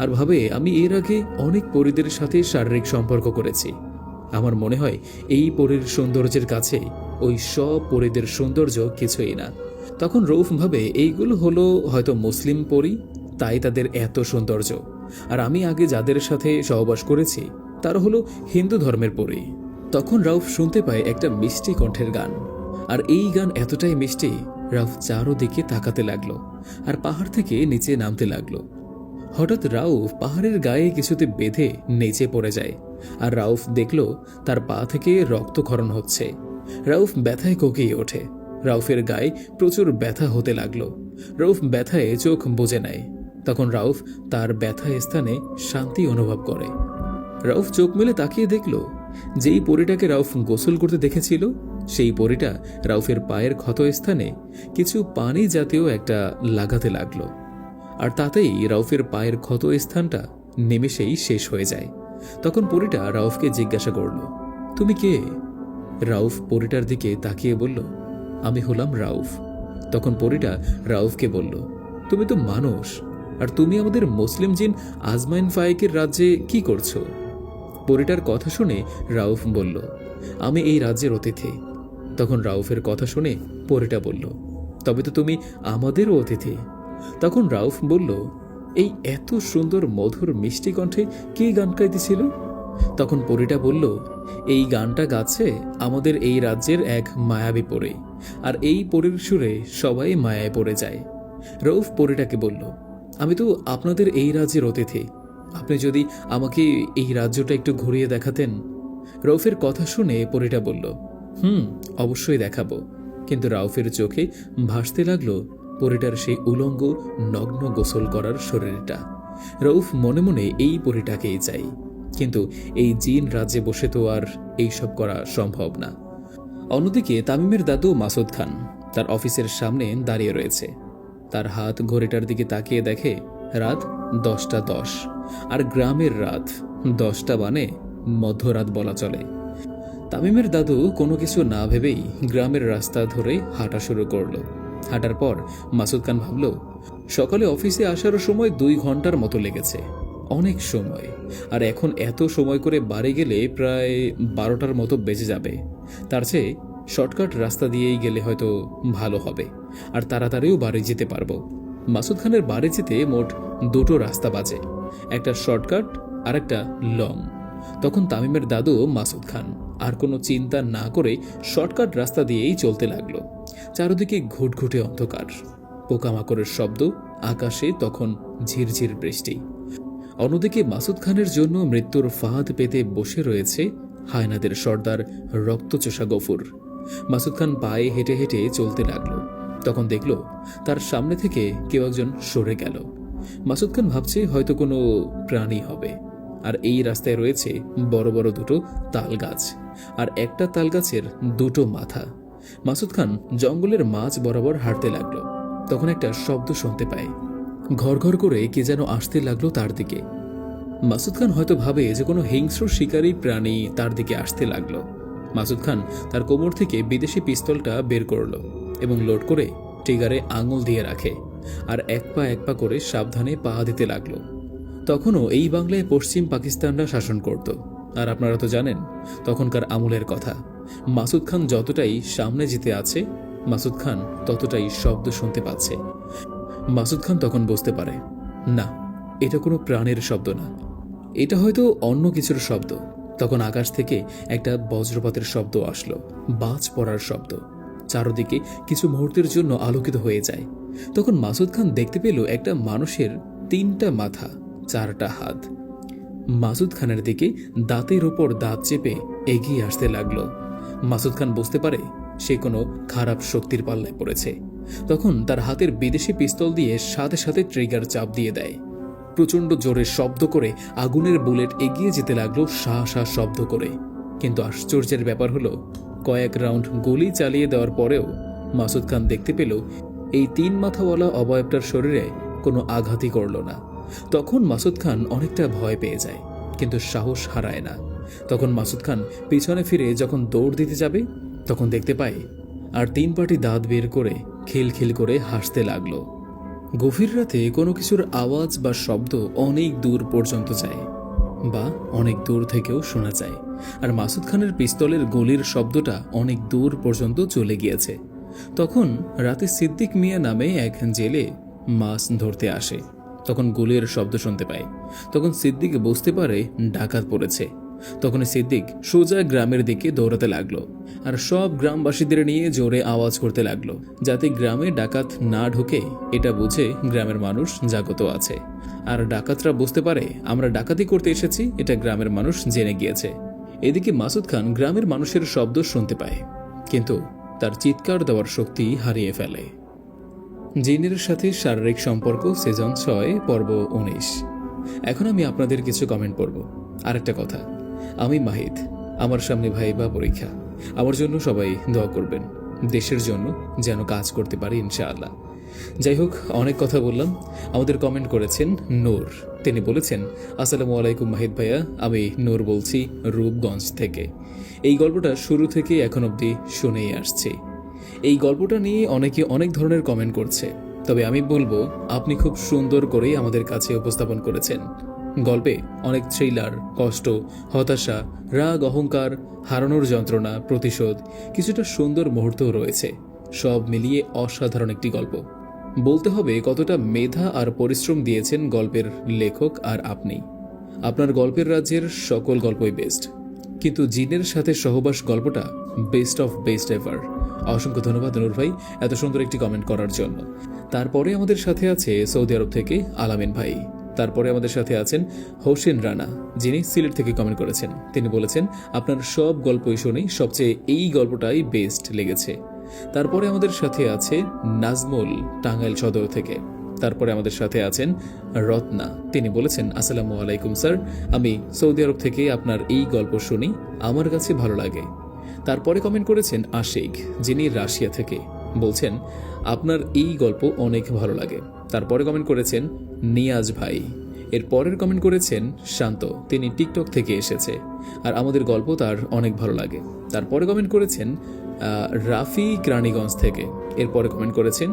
আর ভাবে, আমি এর আগে অনেক পরীদের সাথে শারীরিক সম্পর্ক করেছি, আমার মনে হয় এই পরীর সৌন্দর্যের কাছে ওই সব পরীদের সৌন্দর্য কিছুই না। তখন রউফ ভাবে, এইগুলো হলো হয়তো মুসলিম পরী, তাই তাদের এত সৌন্দর্য, আর আমি আগে যাদের সাথে সহবাস করেছি তারা হলো হিন্দু ধর্মের পরী। তখন রাউফ শুনতে পায় একটা মিষ্টি কণ্ঠের গান, আর এই গান এতটাই মিষ্টি রাউফ চারোদিকে তাকাতে লাগলো আর পাহাড় থেকে নিচে নামতে লাগলো। হঠাৎ রাউফ পাহাড়ের গায়ে কিছুতে বেঁধে নিচে পড়ে যায়, আর রাউফ দেখলো তার পা থেকে রক্তক্ষরণ হচ্ছে। রাউফ ব্যথায় কোকিয়ে ওঠে। রাউফের গায়ে প্রচুর ব্যথা হতে লাগলো। রাউফ ব্যথায় চোখ বুজে নেয়। তখন রাউফ তার ব্যথা স্থানে শান্তি অনুভব করে। রাউফ চোখ মেলে তাকিয়ে দেখল, যেই পরীটাকে রাউফ গোসল করতে দেখেছিল সেই পরীটা রাউফের পায়ের ক্ষত স্থানে কিছু পানি জাতীয় একটা লাগাতে লাগলো, আর তাতেই রাউফের পায়ের ক্ষত স্থানটা নিমেষেই শেষ হয়ে যায়। তখন পরীটা রাউফকে জিজ্ঞাসা করল, তুমি কে? রাউফ পরীটার দিকে তাকিয়ে বলল, আমি হলাম রাউফ। তখন পরীটা রাউফকে বলল, তুমি তো মানুষ, আর তুমি আমাদের মুসলিম জিন আজমাইন ফায়েকের রাজ্যে কি করছো? পরীটার কথা শুনে রাউফ বলল, আমি এই রাজ্যের অতিথি। তখন রাউফের কথা শুনে পরীটা বলল, তবে তো তুমি আমাদেরও অতিথি। তখন রাউফ বলল, এই এত সুন্দর মধুর মিষ্টি কণ্ঠে কে গান গাইতেছিল? তখন পরীটা বলল, এই গানটা গাচ্ছে আমাদের এই রাজ্যের এক মায়াবী পরী, আর এই পরীর সুরে সবাই মায়ায় পড়ে যায়। রাউফ পরীটাকে বলল, আমি তো আপনাদের এই রাজ্যের অতিথি, আপনি যদি আমাকে এই রাজ্যটা একটু ঘুরিয়ে দেখাতেন। রাউফের কথা শুনে পরীটা বলল, অবশ্যই দেখাবো। কিন্তু রাউফের চোখে ভাসতে লাগলো পরীটার সেই উলঙ্গ নগ্ন গোসল করার শরীরটা। রাউফ মনে মনে এই পরীটাকেই চাই, কিন্তু এই জিন রাজ্যে বসে তো আর এইসব করা সম্ভব না। অন্যদিকে তামিমের দাদু মাসুদ খান তার অফিসের সামনে দাঁড়িয়ে রয়েছে। তার হাত ঘড়িটার দিকে তাকিয়ে দেখে রাত 10:10, আর গ্রামের রাত 10টা মানে মধ্যরাত বলা চলে। তামিমের দাদু কোনো কিছু না ভেবেই গ্রামের রাস্তা ধরে হাঁটা শুরু করলো। হাঁটার পর মাসুদ খান ভাবল, সকালে অফিসে আসার সময় 2 ঘন্টার মতো লেগেছে, অনেক সময়। আর এখন এত সময় করে বাড়ি গেলে প্রায় 12টার মতো বেজে যাবে। তার চেয়ে শর্টকাট রাস্তা দিয়েই গেলে হয়তো ভালো হবে, আর তাড়াতাড়িও বাড়ি যেতে পারবো। মাসুদ খানের বাড়ি যেতে মোট 2টো রাস্তা বাজে, একটা শর্টকাট আর একটা লং। তখন তামিমের দাদু মাসুদ খান আর কোনো চিন্তা না করে শর্টকাট রাস্তা দিয়েই চলতে লাগলো। চারদিকে ঘুটঘুটে অন্ধকার, পোকামাকড়ের শব্দ, আকাশে তখন ঝিরঝির বৃষ্টি। অন্যদিকে মাসুদ খানের জন্য মৃত্যুর ফাঁদ পেতে বসে রয়েছে হায়নাদের সর্দার রক্তচোষা গফুর। মাসুদ খান পায়ে হেঁটে হেঁটে চলতে লাগলো। তখন দেখল তার সামনে থেকে কেউ একজন সরে গেল। মাসুদ খান ভাবছে হয়তো কোনো প্রাণী হবে। আর এই রাস্তায় রয়েছে বড় বড় 2টো তাল গাছ, আর একটা তাল গাছের 2টো মাথা। মাসুদ খান জঙ্গলের মাঝ বরাবর হাঁটতে লাগলো। তখন একটা শব্দ শুনতে পায়, ঘর ঘর করে কে যেন আসতে লাগলো তার দিকে। মাসুদ খান হয়তো ভাবে যে কোনো হিংস্র শিকারী প্রাণী তার দিকে আসতে লাগলো। মাসুদ খান তার কোমর থেকে বিদেশি পিস্তলটা বের করলো এবং লোড করে ট্রিগারে আঙুল দিয়ে রাখে, আর এক পা করে সাবধানে পা দিতে লাগলো। তখনও এই বাংলায় পশ্চিম পাকিস্তানরা শাসন করত, আর আপনারা তো জানেন তখনকার আমলের কথা। মাসুদ খান যতটাই সামনে যেতে আছে, মাসুদ খান ততটাই শব্দ শুনতে পাচ্ছে। মাসুদ খান তখন বুঝতে পারে, না, এটা কোনো প্রাণের শব্দ না, এটা হয়তো অন্য কিছুর শব্দ। তখন আকাশ থেকে একটা বজ্রপাতের শব্দ আসলো, বাজ পড়ার শব্দ। চারদিকে কিছু মুহূর্তের জন্য আলোকিত হয়ে যায়। তখন মাসুদ খান দেখতে পেল একটা মানুষের 3টা মাথা, 4টা হাত। মাসুদ খানের দিকে দাঁতের ওপর দাঁত চেপে এগিয়ে আসতে লাগলো। মাসুদ খান বুঝতে পারে সে কোনো খারাপ শক্তির পাল্লায় পড়েছে। তখন তার হাতের বিদেশি পিস্তল দিয়ে সাথে সাথে ট্রিগার চাপ দিয়ে দেয়। প্রচণ্ড জোরে শব্দ করে আগুনের বুলেট এগিয়ে যেতে লাগলো শা শা শব্দ করে। কিন্তু আশ্চর্যের ব্যাপার হলো, কয়েক রাউন্ড গুলি চালিয়ে দেওয়ার পরেও মাসুদ খান দেখতে পেল এই 3 মাথাওয়ালা অবয়বটার শরীরে কোনো আঘাতই করল না। তখন মাসুদ খান অনেকটা ভয় পেয়ে যায়, কিন্তু সাহস হারায় না। তখন মাসুদ খান পিছনে ফিরে যখন দৌড় দিতে যাবে, তখন দেখতে পায় আর 3 পাটি দাঁত বের করে খিলখিল করে হাসতে লাগলো। গভীর রাতে কোনো কিছুর আওয়াজ বা শব্দ অনেক দূর পর্যন্ত যায়, বা অনেক দূর থেকেও শোনা যায়। আর মাসুদ খানের পিস্তলের গুলির শব্দটা অনেক দূর পর্যন্ত চলে গিয়েছে। তখন রাতে সিদ্দিক মিয়া নামে এক জেলে মাছ ধরতে আসে। তখন গুলির শব্দ শুনতে পায়। তখন সিদ্দিক বুঝতে পারে ডাকাত পড়েছে। তখন সিদ্দিক সোজা গ্রামের দিকে দৌড়াতে লাগলো, আর সব গ্রামবাসীদের নিয়ে জোরে আওয়াজ করতে লাগলো যাতে গ্রামে ডাকাত না ঢোকে। এটা বুঝে গ্রামের মানুষ জাগত আছে, আর ডাকাতরা বুঝতে পারে আমরা ডাকাতি করতে এসেছি, এটা গ্রামের মানুষ জেনে গিয়েছে। এদিকে মাসুদ খান গ্রামের মানুষের শব্দ শুনতে পায়, কিন্তু তার চিৎকার দেওয়ার শক্তি হারিয়ে ফেলে। জিনের সাথে শারীরিক সম্পর্ক সিজন 6 পর্ব 19। এখন আমি আপনাদের কিছু কমেন্ট পড়ব। আরেকটা কথা, আমি মাহিদ, আমার সামনে ভাইবা পরীক্ষা। আমার জন্য সবাই দোয়া করবেন, দেশের জন্য যেন কাজ করতে পারি ইনশাআল্লাহ। যাই হোক, অনেক কথা বললাম। আমাদের কমেন্ট করেছেন নূর। তিনি বলেছেন, আসসালামু আলাইকুম মাহিদ ভাইয়া, আমি নূর বলছি রূপগঞ্জ থেকে। এই গল্পটা শুরু থেকে এখন অবধি শুনেই আসছি। এই গল্পটা নিয়ে অনেকে অনেক ধরনের কমেন্ট করছে, তবে আমি বলবো আপনি খুব সুন্দর করেই আমাদের কাছে উপস্থাপন করেছেন। গল্পে অনেক থ্রিলার, কষ্ট, হতাশা, রাগ, অহংকার, হারানোর যন্ত্রণা, প্রতিশোধ, কিছুটা সুন্দর মুহূর্তও রয়েছে। সব মিলিয়ে অসাধারণ একটি গল্প। বলতে হবে কতটা মেধা আর পরিশ্রম দিয়েছেন গল্পের লেখক আর আপনি। আপনার গল্পের রাজ্যের সকল গল্পই বেস্ট, কিন্তু জিনের সাথে সহবাস গল্পটা বেস্ট অফ বেস্ট এভার। অসংখ্য ধন্যবাদ নূর ভাই এত সুন্দর একটি কমেন্ট করার জন্য। তারপরে আমাদের সাথে আছে সৌদি আরব থেকে আলামিন ভাই। তারপরে আমাদের সাথে আছেন হোসেন রানা, যিনি সিলেট থেকে কমেন্ট করেছেন। তিনি বলেছেন, আপনার সব গল্পই শুনেই সবচেয়ে এই গল্পটাই বেস্ট লেগেছে। তারপরে আমাদের সাথে আছে নাজমুল, টাঙ্গাইল সদর থেকে। তারপরে আমাদের সাথে আছেন রত্না, তিনি বলেছেন, আসসালামু আলাইকুম স্যার, আমি সৌদি আরব থেকে আপনার এই গল্প শুনি, আমার কাছে ভালো লাগে। তারপরে কমেন্ট করেছেন আশিক, যিনি রাশিয়া থেকে, বলছেন আপনার এই গল্প অনেক ভালো লাগে। তারপরে কমেন্ট করেছেন নিয়াজ ভাই। এর পরের কমেন্ট করেছেন শান্ত, তিনি টিকটক থেকে এসেছে, আর আমাদের গল্প তার অনেক ভালো লাগে। তারপরে কমেন্ট করেছেন রাফি রানীগঞ্জ থেকে। এরপরে কমেন্ট করেছেন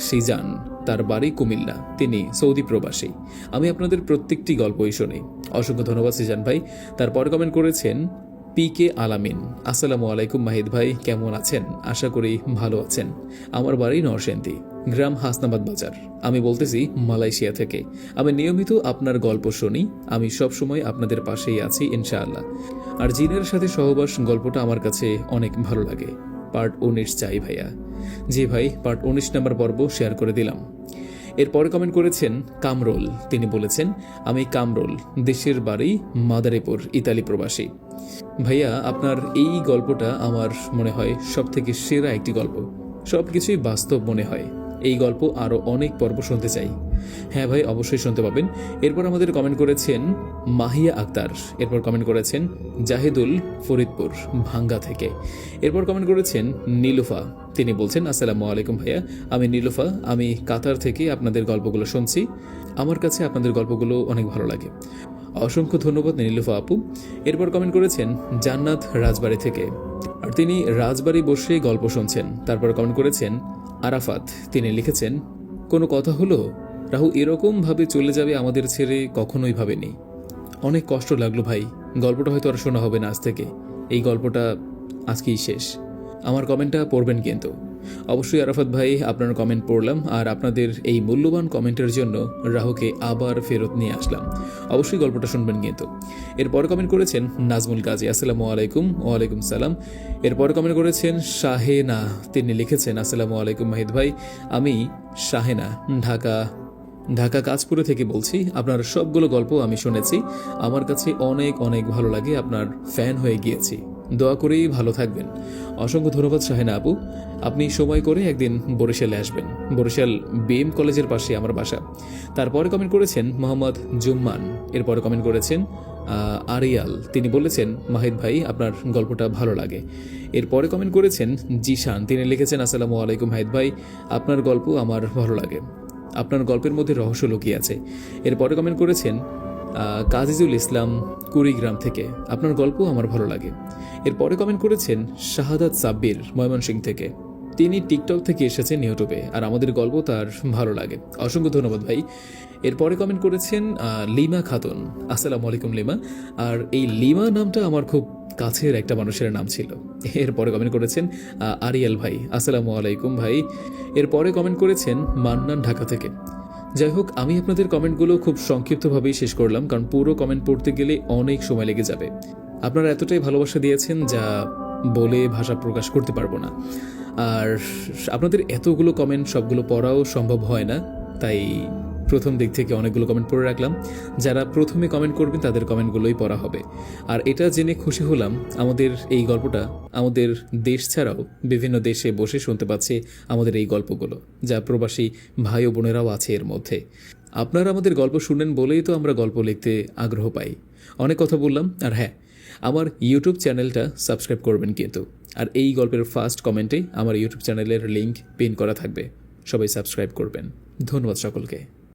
সিজান, তার বাড়ি কুমিল্লা, তিনি সৌদি প্রবাসী। আমি আপনাদের প্রত্যেকটি গল্পই শুনি। অসংখ্য ধন্যবাদ সিজান ভাই। তারপরে কমেন্ট করেছেন PK আলামিন, আসসালামু আলাইকুম মাহিদ ভাই, কেমন আছেন? আশা করি ভালো আছেন। আমার বাড়ি নরসিংদী, গ্রাম হাসনাবাদ বাজার। আমি বলতেছি মালয়েশিয়া থেকে। আমি নিয়মিত আপনার গল্প শুনি, আমি সব সময় আপনাদের পাশেই আছি ইনশাআল্লাহ। আর জিনের সাথে সহবাস গল্পটা আমার কাছে অনেক ভালো লাগে। পার্ট 19 চাই ভাইয়া। জি ভাই, পার্ট 19 নম্বর পর্ব শেয়ার করে দিলাম। এরপরে কমেন্ট করেছেন কামরুল, তিনি বলেছেন, আমি কামরুল, দেশের বাড়ি মাদারীপুর, ইতালি প্রবাসী। ভাইয়া, আপনার এই গল্পটা আমার মনে হয় সব থেকে সেরা একটি গল্প। সবকিছুই বাস্তব মনে হয়। এই গল্প আরো অনেক পর্ব শুনতে চাই। হ্যাঁ ভাই, অবশ্যই শুনতে পাবেন। এরপর আমাদের কমেন্ট করেছেন মাহিয়া আক্তার। এরপর কমেন্ট করেছেন জাহিদুল, ফরিদপুর ভাঙ্গা থেকে। এরপর কমেন্ট করেছেন নীলুফা, তিনি বলছেন, আসসালামু আলাইকুম ভাইয়া, আমি নীলুফা, আমি কাতার থেকে আপনাদের গল্পগুলো শুনছি। আমার কাছে আপনাদের গল্পগুলো অনেক ভালো লাগে। অসংখ্য ধন্যবাদ নীলুফা আপু। এরপর কমেন্ট করেছেন জান্নাত, রাজবাড়ি থেকে, আর তিনি রাজবাড়ি বসে গল্প শুনছেন। তারপর কমেন্ট করেছেন আরাফাত, তিনি লিখেছেন, কোনো কথা হলো রাহু এরকম ভাবে চলে যাবে আমাদের ছেড়ে কখনোই ভাবেনি। অনেক কষ্ট লাগলো ভাই, গল্পটা হয়তো আর শোনা হবে না আজ থেকে। এই গল্পটা আজকেই শেষ। আমার কমেন্টটা পড়বেন কিন্তু। অবশ্যই আরাফাত ভাই, আপনার কমেন্ট পড়লাম, আর আপনাদের এই মূল্যবান কমেন্টের জন্য রাহুকে আবার ফেরত নিয়ে আসলাম। অবশ্যই গল্পটা শুনবেন কিন্তু। এরপর কমেন্ট করেছেন নাজমুল গাজী, আসসালামু আলাইকুম। ওয়ালাইকুম সালাম। এরপর কমেন্ট করেছেন শাহেনা, তিনি লিখেছেন, আসসালামু আলাইকুম মাহিদ ভাই, আমি শাহেনা, ঢাকা কাঁচপুরে থেকে বলছি। আপনার সবগুলো গল্প আমি শুনেছি, আমার কাছে অনেক অনেক ভালো লাগে, আপনার ফ্যান হয়ে গিয়েছি। দোয়া করেই ভালো থাকবেন। অসংখ্য ধন্যবাদ শাহেনা আপু। আপনি সময় করে একদিন বরিশালে আসবেন। বরিশাল BM কলেজের পাশে আমার বাসা। তারপরে কমেন্ট করেছেন মোহাম্মদ জুম্মান। এরপরে কমেন্ট করেছেন আরিয়াল, তিনি বলেছেন, মাহিদ ভাই, আপনার গল্পটা ভালো লাগে। এরপরে কমেন্ট করেছেন জিশান, তিনি লিখেছেন, আসসালামু আলাইকুম মাহিদ ভাই, আপনার গল্প আমার ভালো লাগে, আপনার গল্পের মধ্যে রহস্য লুকিয়ে আছে। এরপরে কমেন্ট করেছেন কাজিজুল ইসলাম, কুড়িগ্রাম থেকে, আপনার গল্প আমার ভালো লাগে। এরপরে কমেন্ট করেছেন শাহাদাত সাব্বির, ময়মনসিংহ থেকে, তিনি টিকটক থেকে এসেছেন ইউটিউবে, আর আমাদের গল্প তার ভালো লাগে। অসংখ্য ধন্যবাদ ভাই। এরপরে কমেন্ট করেছেন লিমা খাতুন, আসসালামু আলাইকুম লিমা। আর এই লিমা নামটা আমার খুব কাছের একটা মানুষের নাম ছিল। এরপরে কমেন্ট করেছেন আরিয়াল ভাই, আসসালামু আলাইকুম ভাই। এরপরে কমেন্ট করেছেন মান্নান, ঢাকা থেকে। যাই হোক, আমি আপনাদের কমেন্টগুলো খুব সংক্ষিপ্তভাবেই শেষ করলাম, কারণ পুরো কমেন্ট পড়তে গেলে অনেক সময় লেগে যাবে। আপনারা এতটাই ভালোবাসা দিয়েছেন যা বলে ভাষা প্রকাশ করতে পারবো না। আর আপনাদের এতগুলো কমেন্ট সবগুলো পড়াও সম্ভব হয় না, তাই প্রথম দিক থেকে অনেকগুলো কমেন্ট পড়ে রাখলাম। যারা প্রথমে কমেন্ট করবেন তাদের কমেন্টগুলোই পড়া হবে। আর এটা জেনে খুশি হলাম, আমাদের এই গল্পটা আমাদের দেশ ছাড়াও বিভিন্ন দেশে বসে শুনতে পাচ্ছে আমাদের এই গল্পগুলো, যা প্রবাসী ভাই ও বোনেরাও আছে এর মধ্যে। আপনারা আমাদের গল্প শুনেন বলেই তো আমরা গল্প লিখতে আগ্রহ পাই। অনেক কথা বললাম। আর হ্যাঁ, আমার ইউটিউব চ্যানেলটা সাবস্ক্রাইব করবেন কিন্তু। আর এই গল্পের ফার্স্ট কমেন্টে আমার ইউটিউব চ্যানেলের লিঙ্ক পিন করা থাকবে, সবাই সাবস্ক্রাইব করবেন। ধন্যবাদ সকলকে।